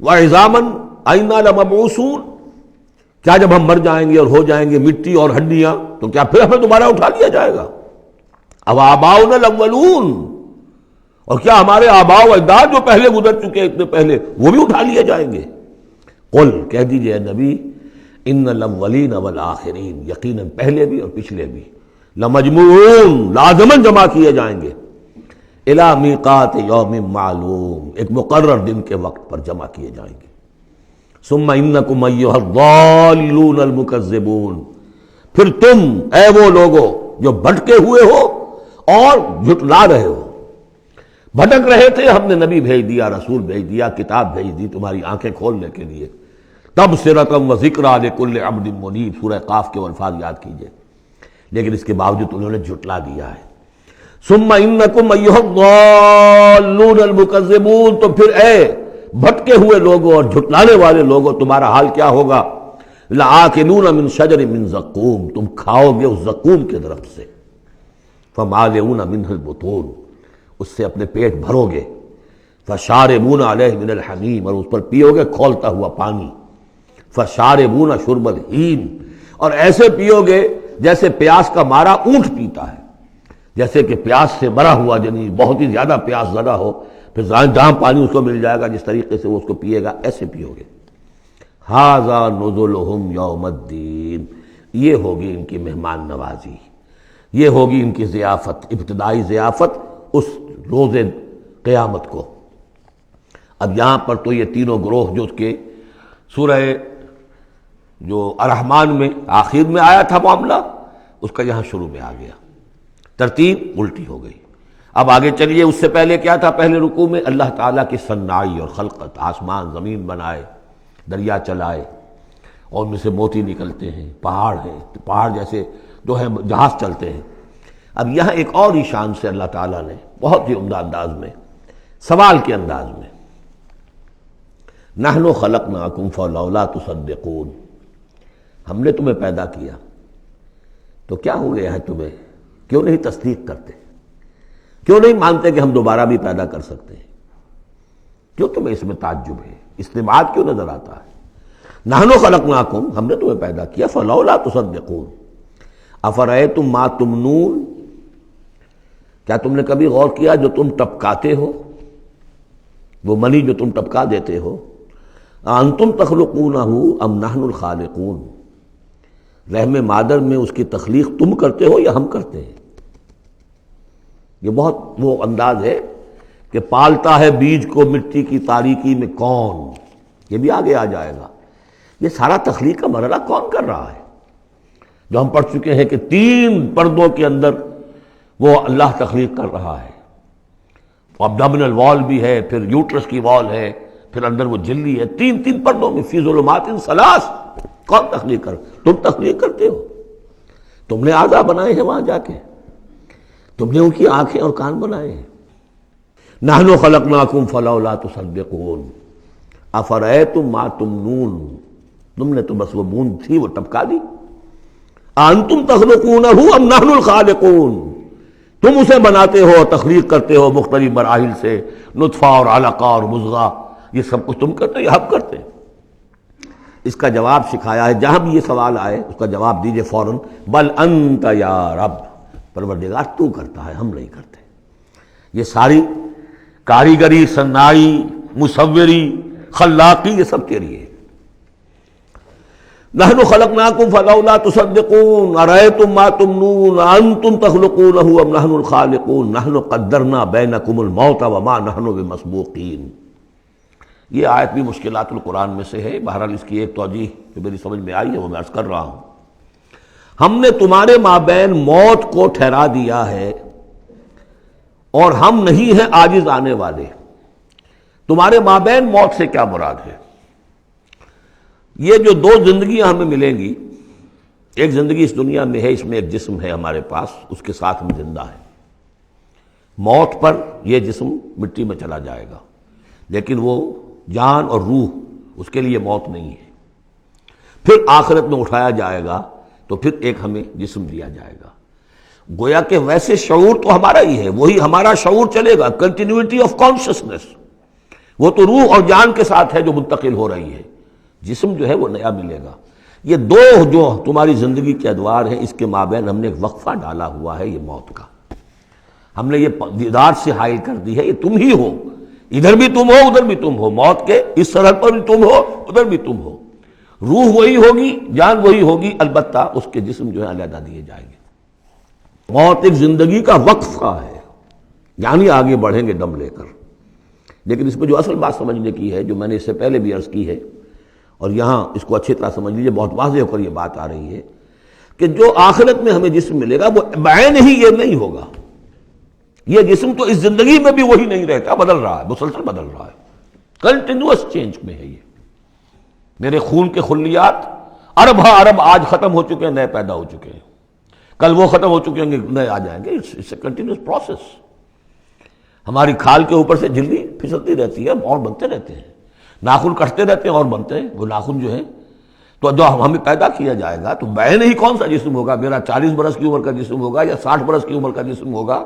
وعظاما اینا لمبعوثون کیا جب ہم مر جائیں گے اور ہو جائیں گے مٹی اور ہڈیاں تو کیا پھر ہمیں دوبارہ اٹھا لیا جائے گا؟ اب آباؤنا الاولون اور کیا ہمارے آباء و اجداد جو پہلے گزر چکے اتنے پہلے وہ بھی اٹھا لیے جائیں گے؟ قل کہہ دیجئے نبی ان الاولین والآخرین یقیناً پہلے بھی اور پچھلے بھی لمجموعون لازماً جمع کیے جائیں گے الی میقات یوم معلوم ایک مقرر دن کے وقت پر جمع کیے جائیں گے. ثم انکم ایھا الضالون المکذبون پھر تم اے وہ لوگو جو بھٹکے ہوئے ہو اور جھٹلا رہے ہو. بھٹک رہے تھے، ہم نے نبی بھیج دیا، رسول بھیج دیا، کتاب بھیج دی تمہاری آنکھیں کھولنے کے لیے. تبصرۃ و ذکریٰ لکل عبد منیب سورہ قاف کے الفاظ یاد کیجئے، لیکن اس کے باوجود انہوں نے جھٹلا دیا ہے. ثم انکم ایھا الضالون المکذبون تو پھر اے بھٹکے ہوئے لوگوں اور جھٹلانے والے لوگوں تمہارا حال کیا ہوگا؟ لآکلون من شجر من زقوم تم کھاؤ گے اس زقوم کے درخت سے، فمالئون منہ البطون اس سے اپنے پیٹ بھرو گے، فشاربون علیہ من الحمیم اور اس پر پیو گے کھولتا ہوا پانی، فشاربون شرب الہیم اور ایسے پیو گے جیسے پیاس کا مارا اونٹ پیتا ہے، جیسے کہ پیاس سے مرا ہوا یعنی بہت ہی زیادہ پیاس زدہ ہو پھر جہاں پانی اس کو مل جائے گا جس طریقے سے وہ اس کو پیے گا ایسے پیو گے. ھذا نزلھم یوم الدین یہ ہوگی ان کی مہمان نوازی، یہ ہوگی ان کی ضیافت، ابتدائی ضیافت اس روز قیامت کو. اب یہاں پر تو یہ تینوں گروہ جو کہ سورہ جو الرحمن میں آخر میں آیا تھا معاملہ اس کا یہاں شروع میں آ گیا، ترتیب الٹی ہو گئی. اب آگے چلیے، اس سے پہلے کیا تھا؟ پہلے رکوع میں اللہ تعالیٰ کی صنائی اور خلقت، آسمان زمین بنائے، دریا چلائے اور ان میں سے موتی نکلتے ہیں، پہاڑ ہیں، پہاڑ جیسے جو ہے جہاز چلتے ہیں. اب یہاں ایک اور ہی شان سے اللہ تعالیٰ نے بہت ہی عمدہ انداز میں سوال کے انداز میں نحن خلقناکم فلولا تصدقون ہم نے تمہیں پیدا کیا تو کیا ہو گیا ہے تمہیں، کیوں نہیں تصدیق کرتے، کیوں نہیں مانتے کہ ہم دوبارہ بھی پیدا کر سکتے ہیں، کیوں تمہیں اس میں تعجب ہے، استبعاد کیوں نظر آتا ہے؟ نحن خلقناکم ہم نے تمہیں پیدا کیا، فلولا تصدقون افرأیتم ما تمنون کیا تم نے کبھی غور کیا جو تم ٹپکاتے ہو، وہ منی جو تم ٹپکا دیتے ہو؟ انتم تخلقونہ ام نحن الخالقون رحم مادر میں اس کی تخلیق تم کرتے ہو یا ہم کرتے ہیں؟ یہ بہت وہ انداز ہے کہ پالتا ہے بیج کو مٹی کی تاریکی میں کون، یہ بھی آگے آ جائے گا۔ یہ سارا تخلیق کا مرحلہ کون کر رہا ہے؟ جو ہم پڑھ چکے ہیں کہ 3 پردوں کے اندر وہ اللہ تخلیق کر رہا ہے، ابڈومینل وال بھی ہے، پھر یوٹرس کی وال ہے، پھر اندر وہ جھلی ہے، 3 پردوں میں، فی ظلمات ثلاث۔ کون تخلیق کر؟ تم تخلیق کرتے ہو، تم نے اعضاء بنائے ہیں وہاں جا کے، تم نے ان کی آنکھیں اور کان بنائے ہیں۔ نحن خلقناکم فلولا تصدقون افرأیتم ما تمنون، تم نے تو بس وہ بوند تھی وہ ٹپکا دی۔ انتم تخلقونہ ام نحن الخالقون، تم اسے بناتے ہو، تخلیق کرتے ہو مختلف مراحل سے، نطفہ اور علقہ اور مضغہ، یہ سب کچھ تم کرتے ہو یا ہم کرتے ہیں؟ اس کا جواب سکھایا ہے، جہاں بھی یہ سوال آئے اس کا جواب دیجئے فوراً، بل انت یا رب، پروردگار تو کرتا ہے، ہم نہیں کرتے۔ یہ ساری کاریگری، صنائی، مصوری، خلاقی، یہ سب تیری ہے۔ نحن خلقناکم فلولا تصدقون ارأیتم ما تمنون انتم تخلقونہ ام نحن الخالقون نحن قدرنا بینکم الموت وما نحن بمسبوقین۔ یہ آیت بھی مشکلات القرآن میں سے ہے، بہرحال اس کی ایک توجیہ جو میری سمجھ میں آئی ہے وہ میں عرض کر رہا ہوں۔ ہم نے تمہارے مابین موت کو ٹھہرا دیا ہے اور ہم نہیں ہیں عاجز آنے والے۔ تمہارے مابین موت سے کیا مراد ہے؟ یہ جو 2 زندگیاں ہمیں ملیں گی، ایک زندگی اس دنیا میں ہے، اس میں ایک جسم ہے ہمارے پاس، اس کے ساتھ ہم زندہ ہیں۔ موت پر یہ جسم مٹی میں چلا جائے گا، لیکن وہ جان اور روح، اس کے لیے موت نہیں ہے۔ پھر آخرت میں اٹھایا جائے گا تو پھر ایک ہمیں جسم دیا جائے گا۔ گویا کہ ویسے شعور تو ہمارا ہی ہے، وہی ہمارا شعور چلے گا، کنٹینیوٹی آف کانشسنس، وہ تو روح اور جان کے ساتھ ہے جو منتقل ہو رہی ہے، جسم جو ہے وہ نیا ملے گا۔ یہ 2 جو تمہاری زندگی کے ادوار ہیں، اس کے مابین ہم نے ایک وقفہ ڈالا ہوا ہے، یہ موت کا۔ ہم نے یہ دیدار سے حائل کر دی ہے، یہ تم ہی ہو، ادھر بھی تم ہو ادھر بھی تم ہو، موت کے اس سرحد پر بھی تم ہو ادھر بھی تم ہو، روح وہی ہوگی، جان وہی ہوگی، البتہ اس کے جسم جو ہے علیحدہ دیے جائیں گے۔ موت ایک زندگی کا وقفہ ہے، یعنی آگے بڑھیں گے دم لے کر۔ لیکن اس میں جو اصل بات سمجھنے کی ہے، جو میں نے اس سے پہلے بھی عرض کی ہے، اور یہاں اس کو اچھی طرح سمجھ لیجیے، بہت واضح ہو کر یہ بات آ رہی ہے کہ جو آخرت میں ہمیں جسم ملے گا وہ بعین ہی یہ نہیں ہوگا۔ یہ جسم تو اس زندگی میں بھی وہی نہیں رہتا، بدل رہا ہے، مسلسل بدل رہا ہے، کنٹینیوس چینج میں ہے۔ یہ میرے خون کے خلیات ارب ارب آج ختم ہو چکے ہیں، نئے پیدا ہو چکے ہیں، کل وہ ختم ہو چکے ہیں، نئے آ جائیں گے۔ It's a continuous process. ہماری کھال کے اوپر سے جھلی پھسلتی رہتی ہے، اور بنتے رہتے ہیں، ناخن کٹتے رہتے ہیں اور بنتے ہیں وہ ناخن جو ہیں۔ تو جو ہمیں پیدا کیا جائے گا تو بعین ہی کون سا جسم ہوگا؟ میرا 40 برس کی عمر کا جسم ہوگا یا 60 برس کی عمر کا جسم ہوگا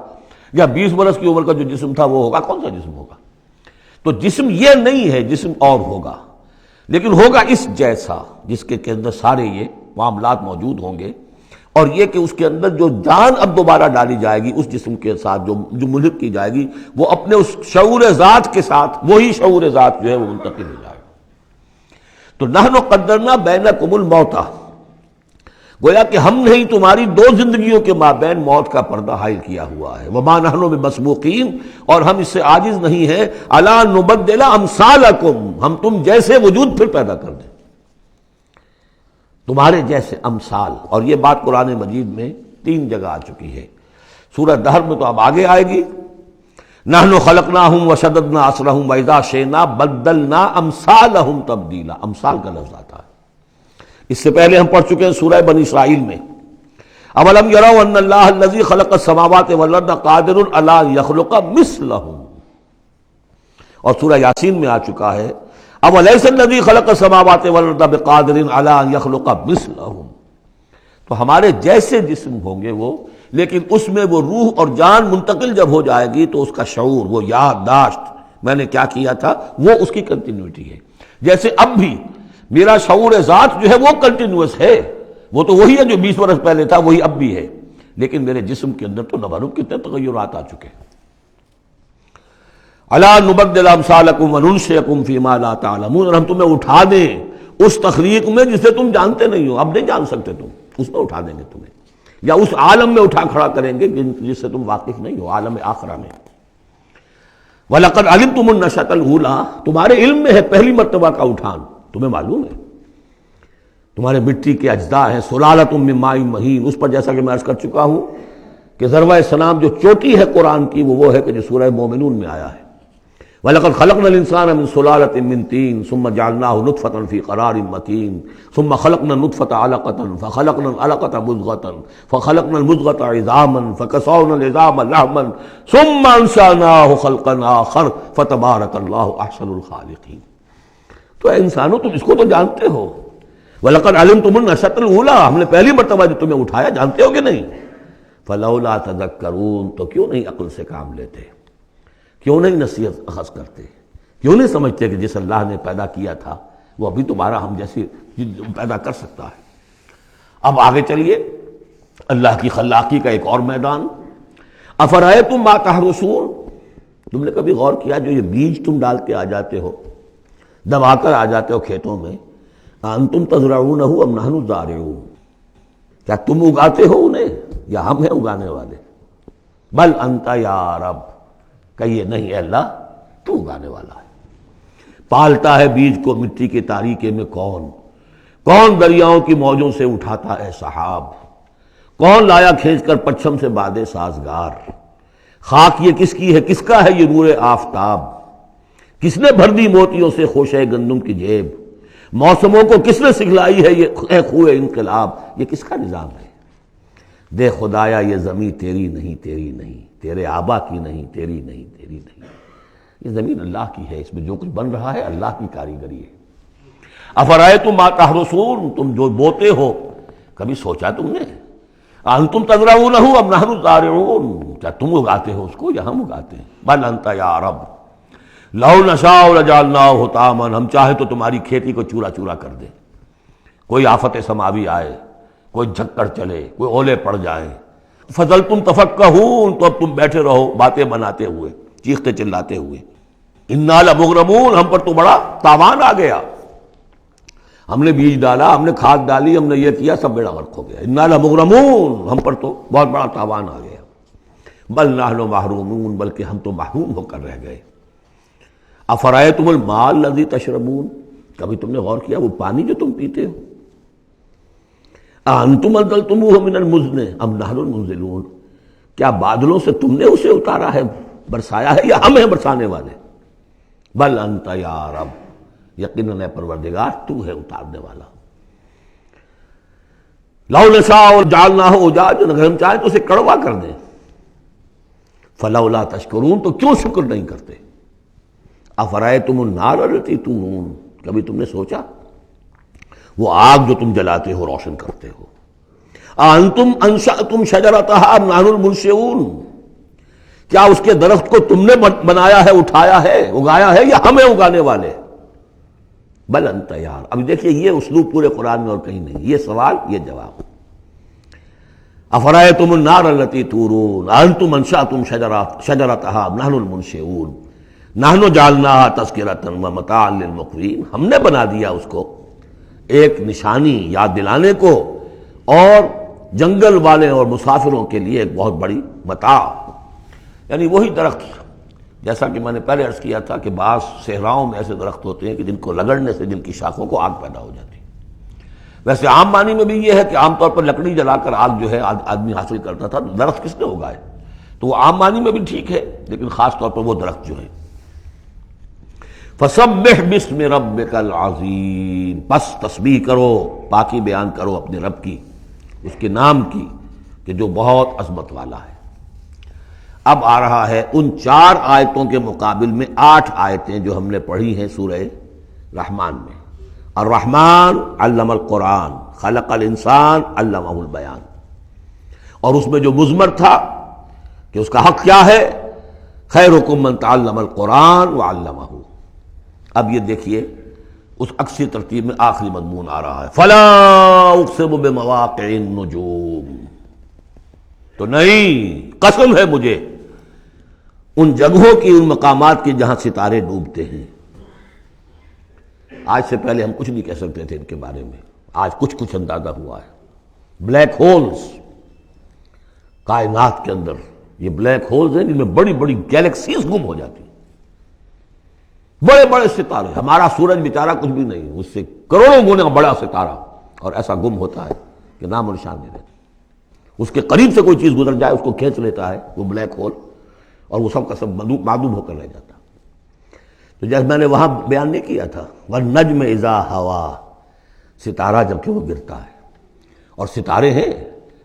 یا 20 برس کی عمر کا جو جسم تھا وہ ہوگا؟ کون سا جسم ہوگا؟ تو جسم یہ نہیں ہے، جسم اور ہوگا، لیکن ہوگا اس جیسا، جس کے اندر سارے یہ معاملات موجود ہوں گے، اور یہ کہ اس کے اندر جو جان اب دوبارہ ڈالی جائے گی اس جسم کے ساتھ، جو ملحق کی جائے گی، وہ اپنے اس شعور ذات کے ساتھ، وہی شعور ذات جو ہے وہ منتقل ہو جائے گا۔ تو نحن قدرنا بینکم الموت، گویا کہ ہم نے تمہاری 2 زندگیوں کے مابین موت کا پردہ حائل کیا ہوا ہے۔ وما نحن بمسبوقین، اور ہم اس سے عاجز نہیں ہیں، الا نبدل امثالکم، ہم تم جیسے وجود پھر پیدا کر دیں، تمہارے جیسے امثال۔ اور یہ بات قرآن مجید میں 3 جگہ آ چکی ہے، سورہ دہر میں تو اب آگے آئے گی، نحن خلقناہم وشددنا اسرہم واذا شئنا بدلنا امثالہم تبدیلا، امثال کا لفظ آتا ہے۔ اس سے پہلے ہم پڑھ چکے ہیں سورہ بنی اسرائیل میں، اولم یروا ان اللہ الذی خلق السماوات والارض قادر علی ان یخلق مثلہم، اور سورہ یاسین میں آ چکا ہے اولیس الذی خلق السماوات والارض بقادر علی ان یخلق مثلہم۔ تو ہمارے جیسے جسم ہوں گے وہ، لیکن اس میں وہ روح اور جان منتقل جب ہو جائے گی تو اس کا شعور، وہ یادداشت میں نے کیا کیا تھا، وہ اس کی کنٹینیوٹی ہے۔ جیسے اب بھی میرا شعور ذات جو ہے وہ کنٹینیوس ہے، وہ تو وہی ہے جو 20 برس پہلے تھا، وہی اب بھی ہے، لیکن میرے جسم کے اندر تو نہ معلوم کتنے تغیرات آ چکے ہیں۔ الا نبدل امثالکم وننشئکم فیما لا تعلمون، اور ہم تمہیں اٹھا دیں اس تخلیق میں جسے تم جانتے نہیں ہو، اب نہیں جان سکتے تم، اس میں اٹھا دیں گے تمہیں۔ یا اس عالم میں اٹھا کھڑا کریں گے جس سے تم واقف نہیں ہو، عالم آخرہ میں۔ وَلَقَدْ عَلِمْتُمُ النَّشْأَةَ الْأُولَىٰ، تمہارے علم میں ہے پہلی مرتبہ کا اٹھان، تمہیں معلوم ہے تمہارے مٹی کے اجزاء ہیں، سلالۃ من ماء مہین، اس پر جیسا کہ میں عرض کر چکا ہوں کہ ذروہ سلام جو چوٹی ہے قرآن کی وہ ہے کہ جو سورہ مومنون میں آیا ہے، وَلَقَدْ خَلَقْنَا الْإِنسَانَ مِنْ سُلَالَةٍ مِّن طِينٍ ثُمَّ جَعَلْنَاهُ نُطْفَةً فِي قَرَارٍ مَّكِينٍ ثُمَّ خَلَقْنَا النُّطْفَةَ عَلَقَةً فَخَلَقْنَا الْعَلَقَةَ مُضْغَةً فَخَلَقْنَا الْمُضْغَةَ عِظَامًا فَكَسَوْنَا الْعِظَامَ لَحْمًا ثُمَّ أَنشَأْنَاهُ خَلْقًا آخَرَ فَتَبَارَكَ اللَّهُ أَحْسَنُ الْخَالِقِينَ۔ تو اے انسانوں تم اس کو تو جانتے ہو، وَلَقَدْ عَلِمْتُمُ النَّشْأَةَ الْأُولَىٰ، ہم نے پہلی مرتبہ جو تمہیں اٹھایا جانتے ہو کہ نہیں؟ فَلَوْلَا تَذَكَّرُونَ، تو کیوں نہیں عقل سے کام لیتے، کیوں نہیں نصیحت اخذ کرتے، کیوں نہیں سمجھتے کہ جس اللہ نے پیدا کیا تھا وہ ابھی تمہارا ہم جیسی پیدا کر سکتا ہے۔ اب آگے چلیے، اللہ کی خلاقی کا ایک اور میدان۔ افرأیتم ما تحرثون، تم نے کبھی غور کیا جو یہ بیج تم ڈالتے آ جاتے ہو، دبا کر آ جاتے ہو کھیتوں میں، انتم تزرعونہ ام نحن الزارعون، کیا تم اگاتے ہو انہیں یا ہم ہیں اگانے والے؟ بل انت یا رب، کہیے نہیں اے اللہ تو اگانے والا ہے۔ پالتا ہے بیج کو مٹی کی تاریکی میں کون دریاؤں کی موجوں سے اٹھاتا ہے سحاب، کون لایا کھینچ کر پچھم سے بادے سازگار، خاک یہ کس کی ہے، کس کا ہے یہ نور آفتاب، کس نے بھر دی موتیوں سے خوشہ گندم کی جیب، موسموں کو کس نے سکھلائی ہے یہ خوئے انقلاب، یہ کس کا نظام ہے؟ دے خدایا یہ زمین تیری نہیں، تیری نہیں، تیرے آبا کی نہیں، تیری نہیں، تیری نہیں، یہ زمین اللہ کی ہے، اس میں جو کچھ بن رہا ہے اللہ کی کاریگری ہے۔ افرأیتم ما تحرثون، تم جو بوتے ہو کبھی سوچا تم نے؟ انتم تزرعونہ ام نحن الزارعون، کیا تم اگاتے ہو اس کو یا ہم اگاتے ہیں؟ بل انت یا رب لو نشاء لجعلناہ حطاما، ہم چاہے تو تمہاری کھیتی کو چورا چورا کر دیں، کوئی آفت سماوی آئے، کوئی جھکڑ چلے، کوئی اولے پڑ جائیں، فظلتم تفکہون، تو اب تم بیٹھے رہو باتیں بناتے ہوئے، چیختے چلاتے ہوئے، انا لمغرمون، ہم پر تو بڑا تاوان آ گیا، ہم نے بیج ڈالا، ہم نے کھاد ڈالی، ہم نے یہ کیا، سب بیڑا غرق ہو گیا، انا لمغرمون، ہم پر تو بہت بڑا تاوان آ گیا، بل نحن محرومون، بلکہ ہم تو محروم ہو کر رہ گئے۔ افرأیتم الماء الذی تشربون، کبھی تم نے غور کیا وہ پانی جو تم پیتے ہو، انتم انزلتموہ من المزن ام نحن المنزلون، کیا بادلوں سے تم نے اسے اتارا ہے، برسایا ہے، یا ہم ہیں برسانے والے؟ بل انت یا رب، یقیناً اے پروردگار تو ہے اتارنے والا۔ لو نشاء جعلناہ اجاجا، اگر ہم چاہیں تو اسے کڑوا کر دیں، فلولا تشکرون، تو کیوں شکر نہیں کرتے؟ افرأیتم النار التی تورون، کبھی تم نے سوچا وہ آگ جو تم جلاتے ہو، روشن کرتے ہو، انتم انشأتم شجرتها ام نحن المنشئون، کیا اس کے درخت کو تم نے بنایا ہے، اٹھایا ہے، اگایا ہے، یا ہمیں اگانے والے؟ بل انت یار، اب دیکھیے یہ اسلوب پورے قرآن میں اور کہیں نہیں، یہ سوال یہ جواب۔ افرأیتم النار التی تورون انتم انشأتم شجرتها ام نحن المنشئون نحن جعلناها تذکرۃ ومتاعا للمقوین، ہم نے بنا دیا اس کو ایک نشانی یاد دلانے کو، اور جنگل والے اور مسافروں کے لیے ایک بہت بڑی متاع، یعنی وہی درخت جیسا کہ میں نے پہلے عرض کیا تھا کہ بعض صحراؤں میں ایسے درخت ہوتے ہیں کہ جن کو رگڑنے سے جن کی شاخوں کو آگ پیدا ہو جاتی ہے۔ ویسے عام معنی میں بھی یہ ہے کہ عام طور پر لکڑی جلا کر آگ جو ہے آدمی حاصل کرتا تھا، درخت کس نے اگائے، تو وہ عام معنی میں بھی ٹھیک ہے، لیکن خاص طور پر وہ درخت جو ہے۔ فسبح باسم ربک العظیم، بس تسبیح کرو، پاکی بیان کرو اپنے رب کی، اس کے نام کی کہ جو بہت عظمت والا ہے۔ اب آ رہا ہے ان 4 آیتوں کے مقابل میں 8 آیتیں جو ہم نے پڑھی ہیں سورہ رحمان میں۔ الرحمن علم القرآن، خلق الانسان علمہ البیان، اور اس میں جو مضمر تھا کہ اس کا حق کیا ہے، خیرکم من تعلم القرآن وعلمہ۔ اب یہ دیکھیے اس عکسی ترتیب میں آخری مضمون آ رہا ہے، فلا اقسم بمواقع النجوم، تو نہیں، قسم ہے مجھے ان جگہوں کی، ان مقامات کی جہاں ستارے ڈوبتے ہیں۔ آج سے پہلے ہم کچھ نہیں کہہ سکتے تھے ان کے بارے میں، آج کچھ اندازہ ہوا ہے۔ بلیک ہولز، کائنات کے اندر یہ بلیک ہولز ہیں جن میں بڑی بڑی گیلیکسیز گم ہو جاتی ہیں، بڑے بڑے ستارے، ہمارا سورج بیچارہ کچھ بھی نہیں، اس سے کروڑوں گنا بڑا ستارہ، اور ایسا گم ہوتا ہے کہ نام و نشان نہیں رہتا۔ اس کے قریب سے کوئی چیز گزر جائے اس کو کھینچ لیتا ہے وہ بلیک ہول، اور وہ سب کا سب معدوم ہو کر رہ جاتا۔ تو جیسے میں نے وہاں بیان نہیں کیا تھا وَالنَّجْمِ إِذَا هَوَىٰ، ستارہ جب کہ وہ گرتا ہے، اور ستارے ہیں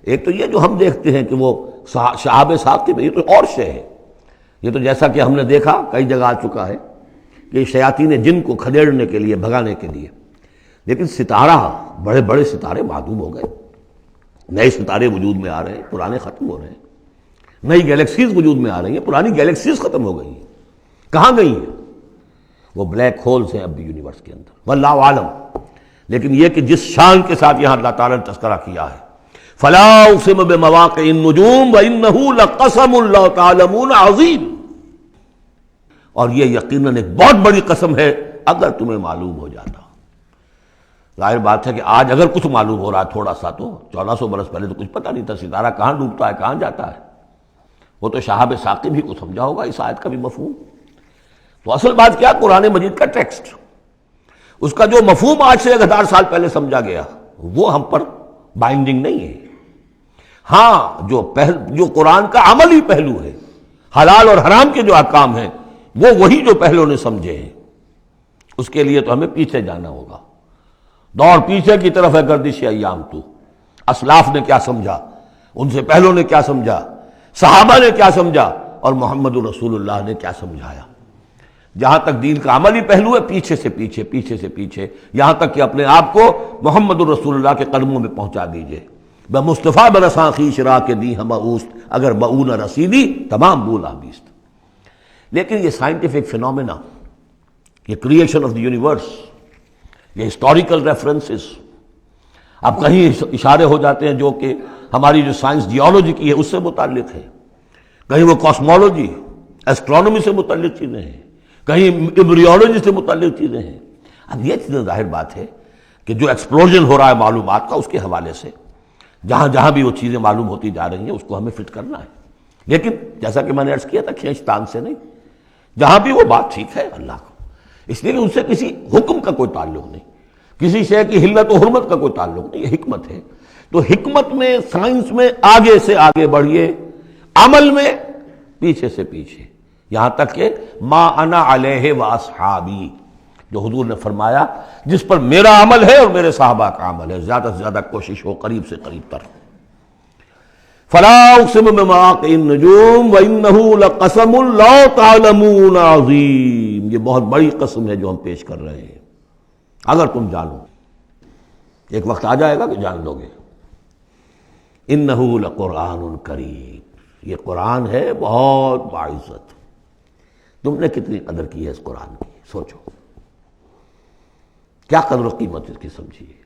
ایک تو یہ جو ہم دیکھتے ہیں کہ وہ شہاب ثاقب ہے، یہ تو اور شے ہے، یہ تو جیسا کہ ہم نے دیکھا کئی جگہ آ چکا ہے کہ شیاطین جن کو کھدیڑنے کے لیے، بھگانے کے لیے، لیکن ستارہ، بڑے بڑے ستارے معدوم ہو گئے، نئے ستارے وجود میں آ رہے ہیں، پرانے ختم ہو رہے ہیں، نئی گیلیکسیز وجود میں آ رہی ہیں، پرانی گیلیکسیز ختم ہو گئی ہیں، کہاں گئی ہیں؟ وہ بلیک ہولز ہیں اب بھی یونیورس کے اندر، واللہ عالم۔ لیکن یہ کہ جس شان کے ساتھ یہاں اللہ تعالیٰ نے تذکرہ کیا ہے، فلا اقسم بمواقع النجوم وانہ لقسم لو تعلمون عظیم، اور یہ یقیناً ایک بہت بڑی قسم ہے اگر تمہیں معلوم ہو جاتا۔ ظاہر بات ہے کہ آج اگر کچھ معلوم ہو رہا ہے تھوڑا سا، تو 1400 برس پہلے تو کچھ پتہ نہیں تھا ستارہ کہاں ڈوبتا ہے کہاں جاتا ہے، وہ تو شہاب ثاقب ہی کو سمجھا ہوگا اس آیت کا بھی مفہوم۔ تو اصل بات کیا، قرآن مجید کا ٹیکسٹ، اس کا جو مفہوم آج سے 1000 سال پہلے سمجھا گیا وہ ہم پر بائنڈنگ نہیں ہے۔ ہاں جو قرآن کا عملی پہلو ہے، حلال اور حرام کے جو احکام ہیں، وہ وہی جو پہلو نے سمجھے ہیں، اس کے لیے تو ہمیں پیچھے جانا ہوگا۔ دور پیچھے کی طرف ہے گردش ایام تو، اسلاف نے کیا سمجھا، ان سے پہلوں نے کیا سمجھا، صحابہ نے کیا سمجھا، اور محمد رسول اللہ نے کیا سمجھایا۔ جہاں تک دین کا عملی پہلو ہے، پیچھے سے پیچھے، پیچھے سے پیچھے، یہاں تک کہ اپنے آپ کو محمد رسول اللہ کے قدموں میں پہنچا دیجئے۔ بمصطفیٰ برساں خویش را کے دی ہمہ اوست، اگر بؤ نہ رسیدی تمام بولا بیست۔ لیکن یہ سائنٹیفک فینومینا، یہ کریشن آف دی یونیورس، یہ ہسٹوریکل ریفرنسز، اب کہیں اشارے ہو جاتے ہیں جو کہ ہماری جو سائنس جیولوجی کی ہے اس سے متعلق ہے، کہیں وہ کاسمولوجی، ایسٹرونومی سے متعلق چیزیں ہیں، کہیں ایمبریولوجی سے متعلق چیزیں ہیں۔ اب یہ چیزیں ظاہر بات ہے کہ جو ایکسپلوژن ہو رہا ہے معلومات کا، اس کے حوالے سے جہاں جہاں بھی وہ چیزیں معلوم ہوتی جا رہی ہیں اس کو ہمیں فٹ کرنا ہے، لیکن جیسا کہ میں نے عرض کیا تھا کھینچ تان سے نہیں، جہاں بھی وہ بات ٹھیک ہے اللہ کو، اس لیے کہ ان سے کسی حکم کا کوئی تعلق نہیں، کسی شے کی حلت و حرمت کا کوئی تعلق نہیں، یہ حکمت ہے۔ تو حکمت میں، سائنس میں آگے سے آگے بڑھیے، عمل میں پیچھے سے پیچھے، یہاں تک کہ ما انا علیہ واصحابی، جو حضور نے فرمایا جس پر میرا عمل ہے اور میرے صحابہ کا عمل ہے، زیادہ سے زیادہ کوشش ہو قریب سے قریب تر۔ فلا اقسم بمواقع النجوم وانہ لقسم لو تعلمون عظیم، یہ بہت بڑی قسم ہے جو ہم پیش کر رہے ہیں، اگر تم جانو، ایک وقت آ جائے گا کہ جان لو گے۔ انہ لقرآن کریم، یہ قرآن ہے بہت باعزت۔ تم نے کتنی قدر کی ہے اس قرآن کی، سوچو کیا قدر و قیمت اس کی سمجھیے۔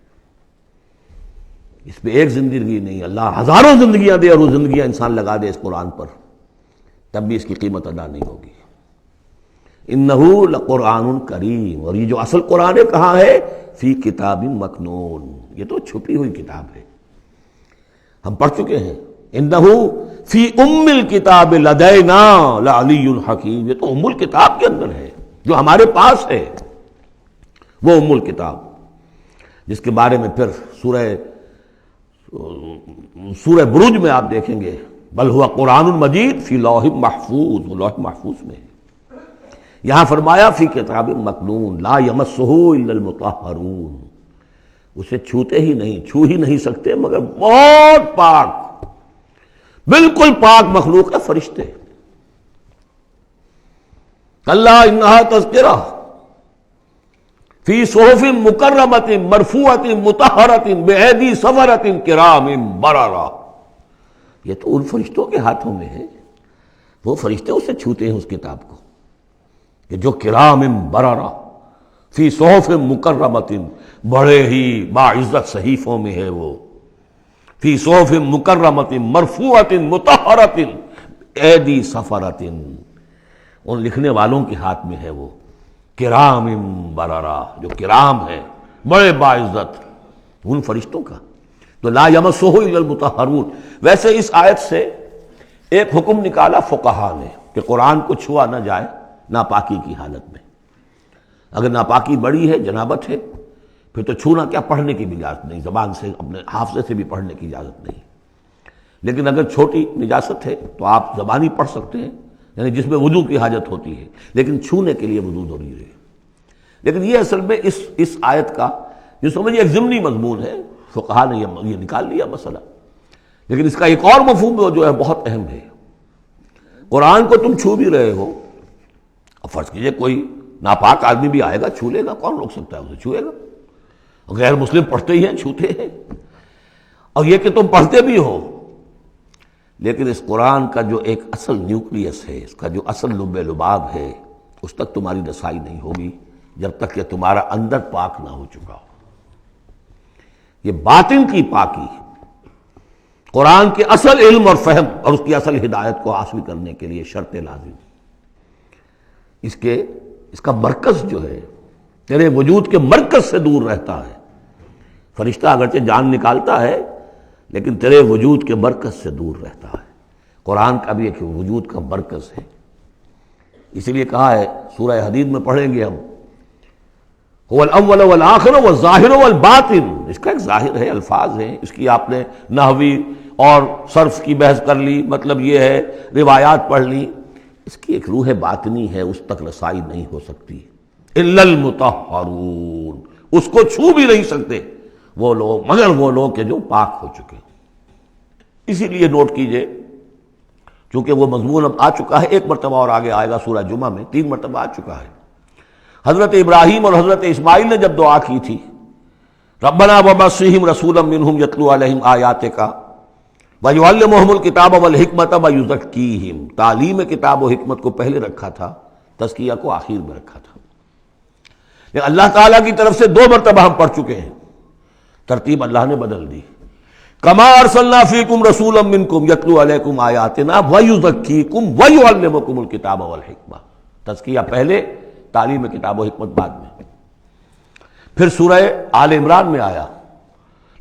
اس پہ ایک زندگی نہیں، اللہ ہزاروں زندگیاں دے اور وہ زندگیاں انسان لگا دے اس قرآن پر، تب بھی اس کی قیمت ادا نہیں ہوگی۔ انہ لقرآن کریم، اور یہ جو اصل قرآن ہے کہاں ہے؟ فی کتاب مکنون، یہ تو چھپی ہوئی کتاب ہے، ہم پڑھ چکے ہیں۔ انہ فی ام الکتاب لدینا لعلی الحکیم، یہ تو ام الکتاب کے اندر ہے جو ہمارے پاس ہے، وہ ام الکتاب جس کے بارے میں پھر سورہ بروج میں آپ دیکھیں گے، بل ہوا قرآن مجید فی لوح محفوظ، وہ لوح محفوظ میں ہے۔ یہاں فرمایا فی کتاب مکنون لا یمسہ الا المطہرون، اسے چھوتے ہی نہیں، چھو ہی نہیں سکتے مگر بہت پاک، بالکل پاک مخلوق ہے، فرشتے۔ کلا انہا تذکرہ فی صحف مکرمۃ مرفوعۃ مطہرۃ بایدی سفرۃ کرام بررہ، یہ تو ان فرشتوں کے ہاتھوں میں ہے، وہ فرشتے اسے چھوتے ہیں اس کتاب کو، کہ جو کرام بررہ فی صحف مکرمۃ، بڑے ہی باعزت صحیفوں میں ہے وہ، فی صحف مکرمۃ مرفوعۃ مطہرۃ ایدی سفرۃ، ان لکھنے والوں کے ہاتھ میں ہے وہ، کرام بررہ، جو کرام ہے بڑے باعزت ان فرشتوں کا۔ تو لا یمسہ الا المطہرون، ویسے اس آیت سے ایک حکم نکالا فقہا نے کہ قرآن کو چھوا نہ جائے ناپاکی کی حالت میں. اگر ناپاکی بڑی ہے، جنابت ہے، پھر تو چھونا کیا، پڑھنے کی بھی اجازت نہیں، زبان سے اپنے حافظے سے بھی پڑھنے کی اجازت نہیں. لیکن اگر چھوٹی نجاست ہے تو آپ زبانی پڑھ سکتے ہیں، یعنی جس میں وضو کی حاجت ہوتی ہے، لیکن چھونے کے لیے وضو ضروری ہے. لیکن یہ اصل میں اس آیت کا جو سمجھیے ایک ضمنی مضمون ہے، فقہا نے یہ نکال لیا مسئلہ. لیکن اس کا ایک اور مفہوم جو ہے بہت اہم ہے. قرآن کو تم چھو بھی رہے ہو، اب فرض کیجئے کوئی ناپاک آدمی بھی آئے گا چھو لے گا، کون روک سکتا ہے اسے چھوئے گا. غیر مسلم پڑھتے ہی ہیں، چھوتے ہیں. اور یہ کہ تم پڑھتے بھی ہو، لیکن اس قرآن کا جو ایک اصل نیوکلیس ہے، اس کا جو اصل لب لباب ہے، اس تک تمہاری رسائی نہیں ہوگی جب تک کہ تمہارا اندر پاک نہ ہو چکا ہو. یہ باطن کی پاکی قرآن کے اصل علم اور فہم اور اس کی اصل ہدایت کو حاصل کرنے کے لیے شرط لازم. اس کا مرکز جو ہے تیرے وجود کے مرکز سے دور رہتا ہے. فرشتہ اگرچہ جان نکالتا ہے لیکن تیرے وجود کے مرکز سے دور رہتا ہے. قرآن کا بھی ایک وجود کا مرکز ہے. اسی لیے کہا ہے، سورہ حدید میں پڑھیں گے ہم، هو الاول والآخر والظاہر والباطن. اس کا ایک ظاہر ہے، الفاظ ہیں، اس کی آپ نے نحوی اور صرف کی بحث کر لی، مطلب یہ ہے روایات پڑھ لی. اس کی ایک روح باطنی ہے، اس تک رسائی نہیں ہو سکتی. الا المطہرون، اس کو چھو بھی نہیں سکتے وہ لوگ مگر وہ لوگ کہ جو پاک ہو چکے. اسی لیے نوٹ کیجئے، چونکہ وہ مضمون اب آ چکا ہے، ایک مرتبہ اور آگے آئے گا سورہ جمعہ میں، 3 مرتبہ آ چکا ہے. حضرت ابراہیم اور حضرت اسماعیل نے جب دعا کی تھی، ربنا وبعث رسولا منہم یتلو علیہم آیاتک ویعلمہم الکتاب والحکمۃ ویزکیہم. تعلیم کتاب و حکمت کو پہلے رکھا تھا، تزکیہ کو آخر میں رکھا تھا. لیکن اللہ تعالیٰ کی طرف سے 2 مرتبہ ہم پڑھ چکے ہیں، ترتیب اللہ نے بدل دی. کما ارسلنا فیکم رسولا منکم یتلو علیکم آیاتنا ویزکیکم ویعلمکم الکتاب والحکمہ. تزکیہ پہلے، تعلیم کتاب و حکمت بعد میں. پھر سورہ آل عمران میں آیا،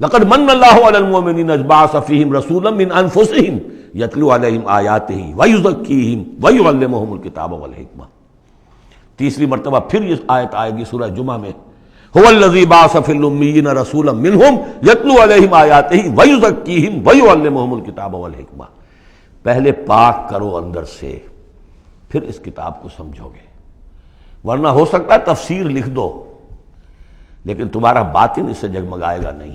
لقد من اللہ علی المؤمنین اذ بعث فیہم رسولا من انفسہم یتلو علیہم آیاتہ ویزکیہم ویعلمہم الکتاب والحکمہ. تیسری مرتبہ پھر یہ آیت آئے گی سورہ جمعہ میں، هو الذی بعث فی الامیین رسولا منہم یتلو علیہم آیاتہ ویزکیہم ویعلمہم الکتاب والحکمہ. پہلے پاک کرو اندر سے، پھر اس کتاب کو سمجھو گے. ورنہ ہو سکتا ہے تفسیر لکھ دو لیکن تمہارا باطن اس سے جگمگائے گا نہیں،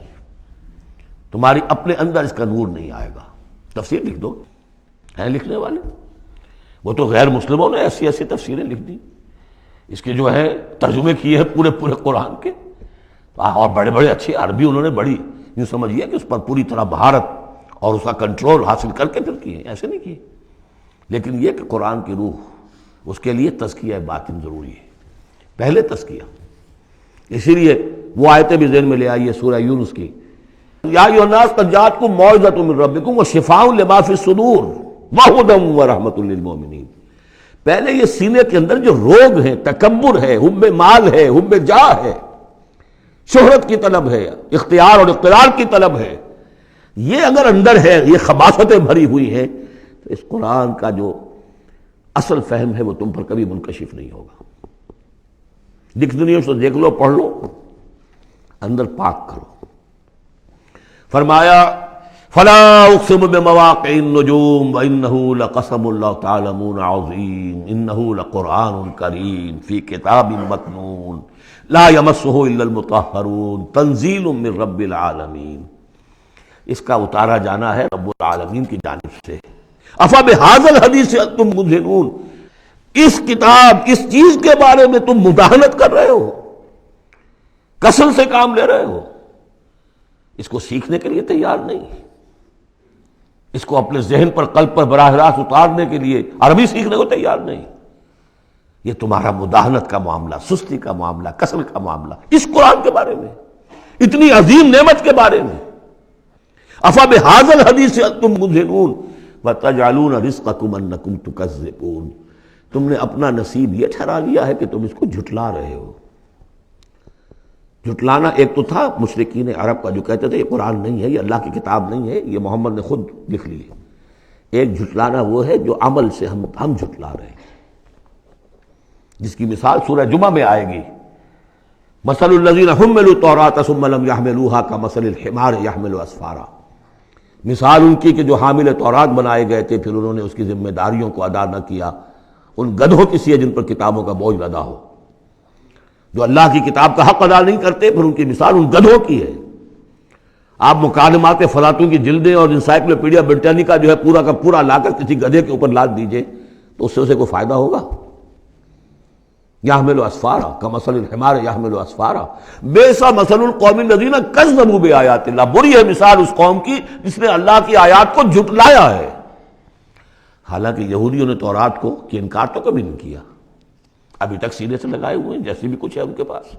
تمہاری اپنے اندر اس کا نور نہیں آئے گا. تفسیر لکھ دو، ہیں لکھنے والے، وہ تو غیر مسلموں نے ایسی ایسی تفسیریں لکھ دی، اس کے جو ہے ترجمے کیے ہیں پورے قرآن کے، اور بڑے بڑے اچھے عربی انہوں نے بڑی یوں سمجھیے کہ اس پر پوری طرح مہارت اور اس کا کنٹرول حاصل کر کے پھر کیے، ایسے نہیں کیے. لیکن یہ کہ قرآن کی روح، اس کے لیے تزکیہ باطن ضروری ہے، پہلے تزکیہ. اسی لیے وہ آیتیں بھی ذہن میں لے آئیے سورہ یونس کی، یا ایھا الناس قد جاءتکم موعظۃ من ربکم وشفاء لما فی الصدور وہدی ورحمۃ للمؤمنین. پہلے یہ سینے کے اندر جو روگ ہیں، تکبر ہے، حب مال ہے، حب جاہ ہے، شہرت کی طلب ہے، اختیار اور اقتدار کی طلب ہے، یہ اگر اندر ہے، یہ خباثتیں بھری ہوئی ہیں، تو اس قرآن کا جو اصل فہم ہے وہ تم پر کبھی منکشف نہیں ہوگا. ڈکشنریوں سے دیکھ لو، پڑھ لو، اندر پاک کرو. فرمایا فلا اقسم بمواقع النجوم وانه لقسم لو تعلمون عظیم انه لقرآن کریم فی کتاب مکنون لا یمسہ الا المطہرون تنزیل من رب العالمین. اس کا اتارا جانا ہے رب العالمین کی جانب سے. افبہذا الحدیث انتم مدہنون، اس کتاب، اس چیز کے بارے میں تم مداہنت کر رہے ہو، کسل سے کام لے رہے ہو، اس کو سیکھنے کے لیے تیار نہیں، اس کو اپنے ذہن پر، قلب پر براہ راست اتارنے کے لیے عربی سیکھنے کو تیار نہیں. یہ تمہارا مداہنت کا معاملہ، سستی کا معاملہ، کسل کا معاملہ، اس قرآن کے بارے میں، اتنی عظیم نعمت کے بارے میں. افبہذا الحدیث انتم مدہنون وتجعلون رزقکم انکم تکذبون. تم نے اپنا نصیب یہ ٹھہرا لیا ہے کہ تم اس کو جھٹلا رہے ہو. جھٹلانا ایک تو تھا مشرکین عرب کا جو کہتے تھے یہ قرآن نہیں ہے، یہ اللہ کی کتاب نہیں ہے، یہ محمد نے خود لکھ لی. ایک جھٹلانا وہ ہے جو عمل سے ہم جھٹلا رہے ہیں، جس کی مثال سورہ جمعہ میں آئے گی، مثل الذین حملوا التوراۃ ثم لم يحملوها كمثل الحمار يحمل اسفارا، مثال ان کی کہ جو حامل تورات بنائے گئے تھے پھر انہوں نے اس کی ذمہ داریوں کو ادا نہ کیا، ان گدھوں کی سی ہے جن پر کتابوں کا بوجھ لدا ہو، جو اللہ کی کتاب کا حق ادا نہیں کرتے، پھر ان کی مثال ان گدھوں کی ہے۔ آپ مکالمات فلاطوں کی جلدیں اور انسائکلوپیڈیا برٹانیکا جو ہے پورا کا پورا لا کر کسی گدھے کے اوپر لاد دیجئے تو اس سے اسے کوئی فائدہ ہوگا؟ یحمل اسفارا کمثل الحمار یحمل اسفارا بئس مثل القوم الذین کذبوا بآیات اللہ، بری ہے مثال اس قوم کی جس نے اللہ کی آیات کو جھٹلایا ہے۔ حالانکہ یہودیوں نے تورات کو کہ انکار تو کبھی نہیں کیا، ابھی تک سینے سے لگائے ہوئے ہیں جیسے بھی کچھ ہے ان کے پاس۔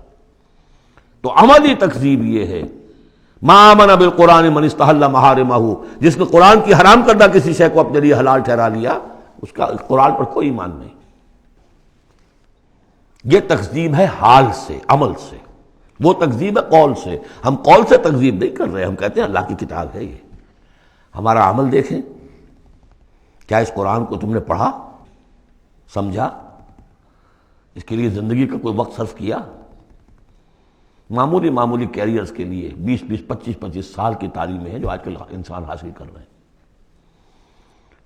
تو عملی تکذیب یہ ہے، ما آمن بالقرآن من استحل محارمہ، جس نے قرآن کی حرام کردہ کسی شے کو اپنے لیے حلال ٹھہرا لیا، اس کا قرآن پر کوئی ایمان نہیں۔ یہ تکذیب ہے حال سے، عمل سے، وہ تکذیب ہے قول سے۔ ہم قول سے تکذیب نہیں کر رہے، ہم کہتے ہیں اللہ کی کتاب ہے یہ۔ ہمارا عمل دیکھیں، کیا اس قرآن کو تم نے پڑھا، سمجھا، اس کے لیے زندگی کا کوئی وقت صرف کیا؟ معمولی کیریئرز کے لیے 20 25 سال کی تعلیمیں ہیں جو آج کل انسان حاصل کر رہے ہیں۔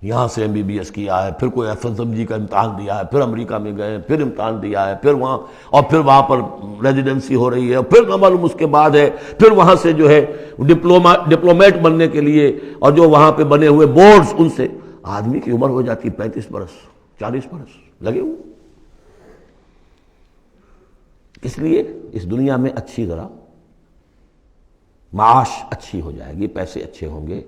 یہاں سے MBBS کیا ہے، پھر کوئی FSMG کا امتحان دیا ہے، پھر امریکہ میں گئے، پھر امتحان دیا ہے، پھر وہاں، اور پھر وہاں پر ریزیڈنسی ہو رہی ہے، پھر نہ معلوم اس کے بعد ہے، پھر وہاں سے جو ہے ڈپلومیٹ بننے کے لیے، اور جو وہاں پہ بنے ہوئے بورڈز، ان سے آدمی کی عمر ہو جاتی 35 برس 40 برس لگے ہوئے۔ اس لیے اس دنیا میں اچھی ذرا معاش اچھی ہو جائے گی، پیسے اچھے ہوں گے،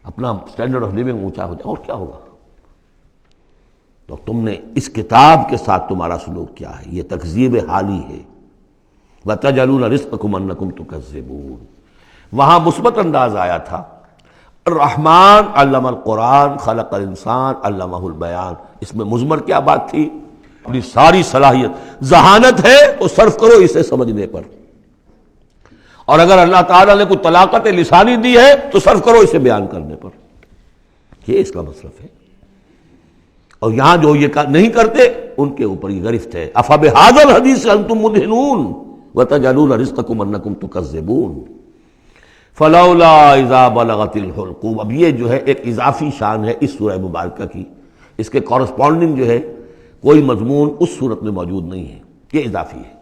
اپنا سٹینڈرڈ آف لیونگ اونچا ہو جائے، اور کیا ہوگا؟ تو تم نے اس کتاب کے ساتھ تمہارا سلوک کیا ہے؟ یہ تکذیب حالی ہے۔ وَتَجْعَلُونَ رِزْقَكُمْ أَنَّكُمْ تُكَذِّبُونَ، وہاں مثبت انداز آیا تھا، الرحمن علم القرآن خلق الانسان علمہ البیان، اس میں مضمر کیا بات تھی؟ اپنی ساری صلاحیت، ذہانت ہے تو صرف کرو اسے سمجھنے پر، اور اگر اللہ تعالیٰ نے کوئی طلاقت لسانی دی ہے تو صرف کرو اسے بیان کرنے پر، یہ اس کا مصرف ہے۔ اور یہاں جو یہ نہیں کرتے ان کے اوپر یہ گرفت ہے، افبہذا الحدیث انتم مدہنون وتجعلون رزقکم انکم تکذبون فلولا اذا بلغت الحلقوم۔ اب یہ جو ہے ایک اضافی شان ہے اس سورہ مبارکہ کی، اس کے کورسپونڈنگ جو ہے کوئی مضمون اس صورت میں موجود نہیں ہے، یہ اضافی ہے،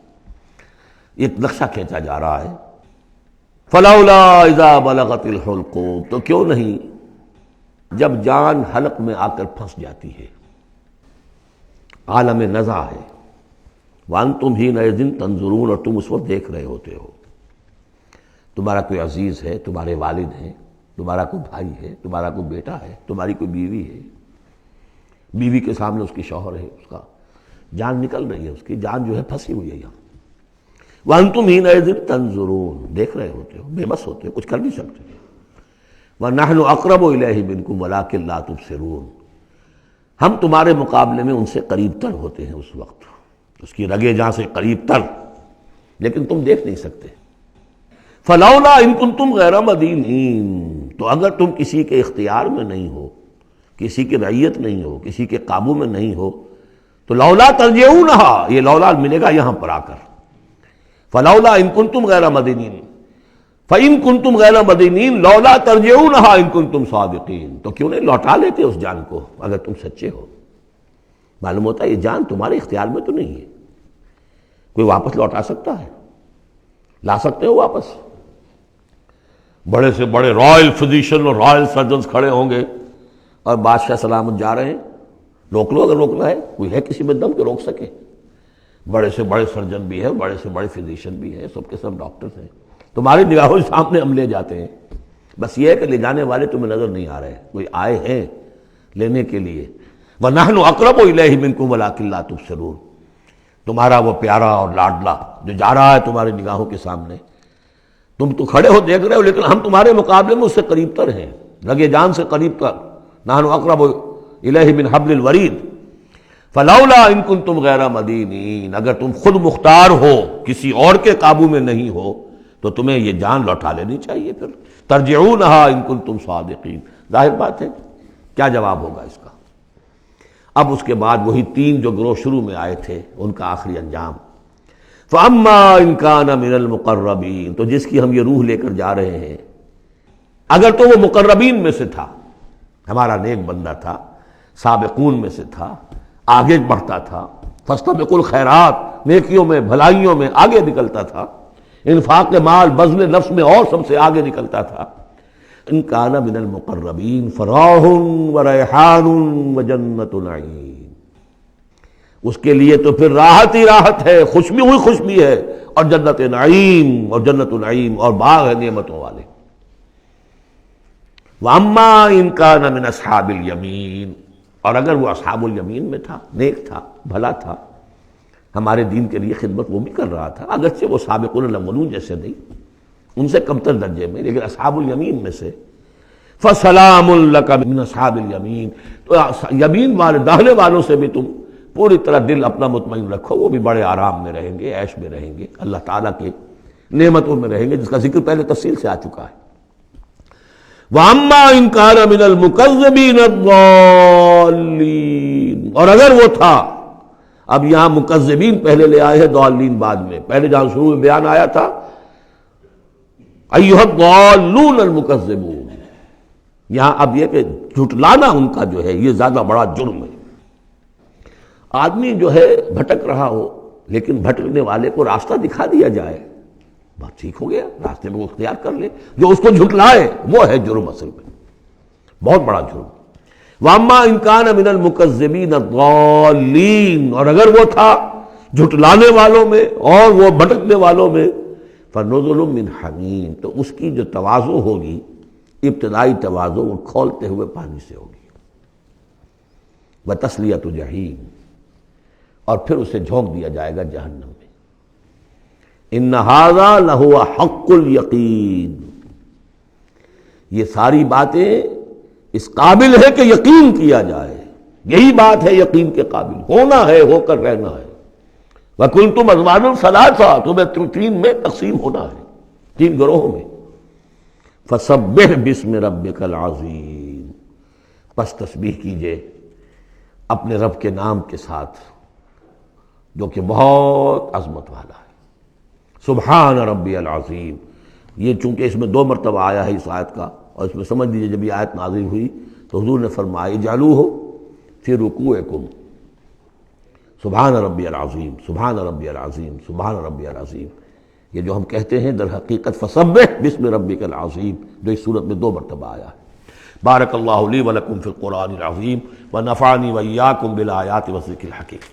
ایک نقشہ کھینچا جا رہا ہے۔ فلولا اذا بلغت الحلقوم، تو کیوں نہیں جب جان حلق میں آ کر پھنس جاتی ہے، عالم نزع ہے، وانتم حینئذ تنظرون، اور تم اس وقت دیکھ رہے ہوتے ہو، تمہارا کوئی عزیز ہے، تمہارے والد ہیں، تمہارا کوئی بھائی ہے، تمہارا کوئی بیٹا ہے، تمہاری کوئی بیوی ہے، بیوی کے سامنے اس کی شوہر ہے، اس کا جان نکل رہی ہے، اس کی جان جو ہے پھنسی ہوئی ہے یہاں، وانتم حینئذ تنظرون، دیکھ رہے ہوتے ہو، بے بس ہوتے ہو، کچھ کر نہیں سکتے، وَنَحْنُ أَقْرَبُ إِلَيْهِ مِنْكُمْ وَلَٰكِن لَا تُبْصِرُونَ، ہم تمہارے مقابلے میں ان سے قریب تر ہوتے ہیں، اس وقت اس کی رگے جاں سے قریب تر، لیکن تم دیکھ نہیں سکتے۔ فَلَوْلَا إِن كُنتُمْ غَيْرَ مَدِينِينَ، تو اگر تم کسی کے اختیار میں نہیں ہو، کسی کی رعیت نہیں ہو، کسی کے قابو میں نہیں ہو، تو لولا ترجعونہا، یہ لولا ملے گا یہاں پر آ کر، فَلَوْلَا إِن كُنتُمْ غَيْرَ مَدِينِينَ فَإِن كُنتُمْ غَيْرَ مَدِينِينَ لَوْلَا تَرْجِعُونَهَا إِن كُنتُمْ صَادِقِينَ، تو کیوں نہیں لوٹا لیتے اس جان کو اگر تم سچے ہو؟ معلوم ہوتا ہے یہ جان تمہارے اختیار میں تو نہیں ہے، کوئی واپس لوٹا سکتا ہے؟ لا سکتے ہو واپس؟ بڑے سے بڑے رائل فزیشن اور رائل سرجنز کھڑے ہوں گے اور بادشاہ سلامت جا رہے ہیں، روک لو اگر روکنا ہے، کوئی ہے کسی میں دم کہ روک سکے؟ بڑے سے بڑے سرجن بھی ہے، بڑے سے بڑے فزیشین بھی ہے، سب کے سب ڈاکٹرز ہیں، تمہاری نگاہوں کے سامنے ہم لے جاتے ہیں، بس یہ ہے کہ لے جانے والے تمہیں نظر نہیں آ رہے، کوئی آئے ہیں لینے کے لیے۔ وَنَحْنُ أَقْرَبُ إِلَيْهِ مِنْكُمْ وَلَٰكِن لَا تُبْصِرُونَ، تمہارا وہ پیارا اور لاڈلا جو جا رہا ہے تمہاری نگاہوں کے سامنے، تم تو کھڑے ہو دیکھ رہے ہو، لیکن ہم تمہارے مقابلے میں اس سے قریب تر ہیں، لگے جان سے قریب تر۔ نحن اقرب الیہ من حبل الورید فلولا ان کنتم غیر مدینین، اگر تم خود مختار ہو، کسی اور کے قابو میں نہیں ہو، تو تمہیں یہ جان لوٹا لینی چاہیے، پھر ترجعونہا ان کنتم صادقین۔ ظاہر بات ہے کیا جواب ہوگا اس کا؟ اب اس کے بعد وہی تین جو گروہ شروع میں آئے تھے ان کا آخری انجام، فَأَمَّا إِن كَانَ مِنَ الْمُقَرَّبِينَ، تو جس کی ہم یہ روح لے کر جا رہے ہیں اگر تو وہ مقربین میں سے تھا، ہمارا نیک بندہ تھا، سابقون میں سے تھا، آگے بڑھتا تھا، فاستبقوا الخیرات، نیکیوں میں بھلائیوں میں آگے نکلتا تھا، انفاق مال بذل نفس میں اور سب سے آگے نکلتا تھا، ان کان من المقربین فراح وریحان وجنت نعیم، اس کے لیے تو پھر راحت ہی راحت ہے، خوشبی ہوئی خوشبی ہے، اور جنت نعیم، اور جنت نعیم اور باغ ہے نعمتوں والے۔ وَأَمَّا إِن كَانَ مِنْ أَصْحَابِ الْيَمِينِ، اور اگر وہ اصحاب الیمین میں تھا، نیک تھا، بھلا تھا، ہمارے دین کے لیے خدمت وہ بھی کر رہا تھا، اگرچہ وہ سابقون الاولون جیسے نہیں، ان سے کمتر درجے میں، لیکن اصحاب الیمین میں سے، فَسَلَامٌ لَكَ مِنْ أَصْحَابِ الْيَمِينِ، تو یمین والے داہنے والوں سے بھی تم پوری طرح دل اپنا مطمئن رکھو، وہ بھی بڑے آرام میں رہیں گے، عیش میں رہیں گے، اللہ تعالیٰ کی نعمتوں میں رہیں گے، جس کا ذکر پہلے تفصیل سے آ چکا ہے۔ وَأَمَّا إِن كَانَ مِنَ الْمُكَذِّبِينَ الضَّالِّينَ، اور اگر وہ تھا، اب یہاں مکذبین پہلے لے آئے ہیں، ضالین بعد میں، پہلے جہاں شروع میں بیان آیا تھا ایھا الضالون المکذبون، یہاں اب یہ کہ جھٹلانا ان کا جو ہے یہ زیادہ بڑا جرم ہے۔ آدمی جو ہے بھٹک رہا ہو لیکن بھٹکنے والے کو راستہ دکھا دیا جائے، بات ٹھیک ہو گیا، راستے میں وہ اختیار کر لے، جو اس کو جھٹلائے وہ ہے جرم، اصل میں بہت بڑا جرم۔ وَأَمَّا إِن كَانَ مِنَ الْمُكَذِّبِينَ الضَّالِّينَ، اور اگر وہ تھا جھٹلانے والوں میں اور وہ بھٹکنے والوں میں، فَنُزُلٌ مِّنْ حَمِيمٍ، تو اس کی جو تواضع ہوگی، ابتدائی تواضع، وہ کھولتے ہوئے پانی سے ہوگی، وَتَصْلِيَةُ جَحِيمٍ، اور پھر اسے جھونک دیا جائے گا جہنم میں۔ ان ھذا لہو حق الیقین، یہ ساری باتیں اس قابل ہے کہ یقین کیا جائے، یہی بات ہے یقین کے قابل، ہونا ہے، ہو کر رہنا ہے۔ وَكُنْتُمْ أَزْوَاجًا ثَلَاثًا، تمہیں تین میں تقسیم ہونا ہے، تین گروہوں میں۔ فَسَبِّحْ بِاسْمِ رَبِّكَ الْعَظِيمِ، پس تسبیح کیجئے اپنے رب کے نام کے ساتھ جو کہ بہت عظمت والا ہے۔ سبحان ربی العظیم، یہ چونکہ اس میں دو مرتبہ آیا ہے اس آیت کا، اور اس میں سمجھ لیجیے جب یہ آیت نازل ہوئی تو حضور نے فرمایا اجعلوہ فی رکوعکم، سبحان ربی العظیم، سبحان ربی العظیم، سبحان ربی العظیم، یہ جو ہم کہتے ہیں در حقیقت فسبح بسم ربک العظیم، جو اس صورت میں دو مرتبہ آیا ہے۔ بارک اللہ لی ولکم فی القرآن العظیم ونفعنی وإیاکم بالآیات والذکر الحکیم۔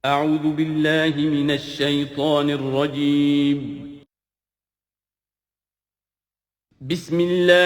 أعوذ بالله من الشيطان الرجيم، بسم الله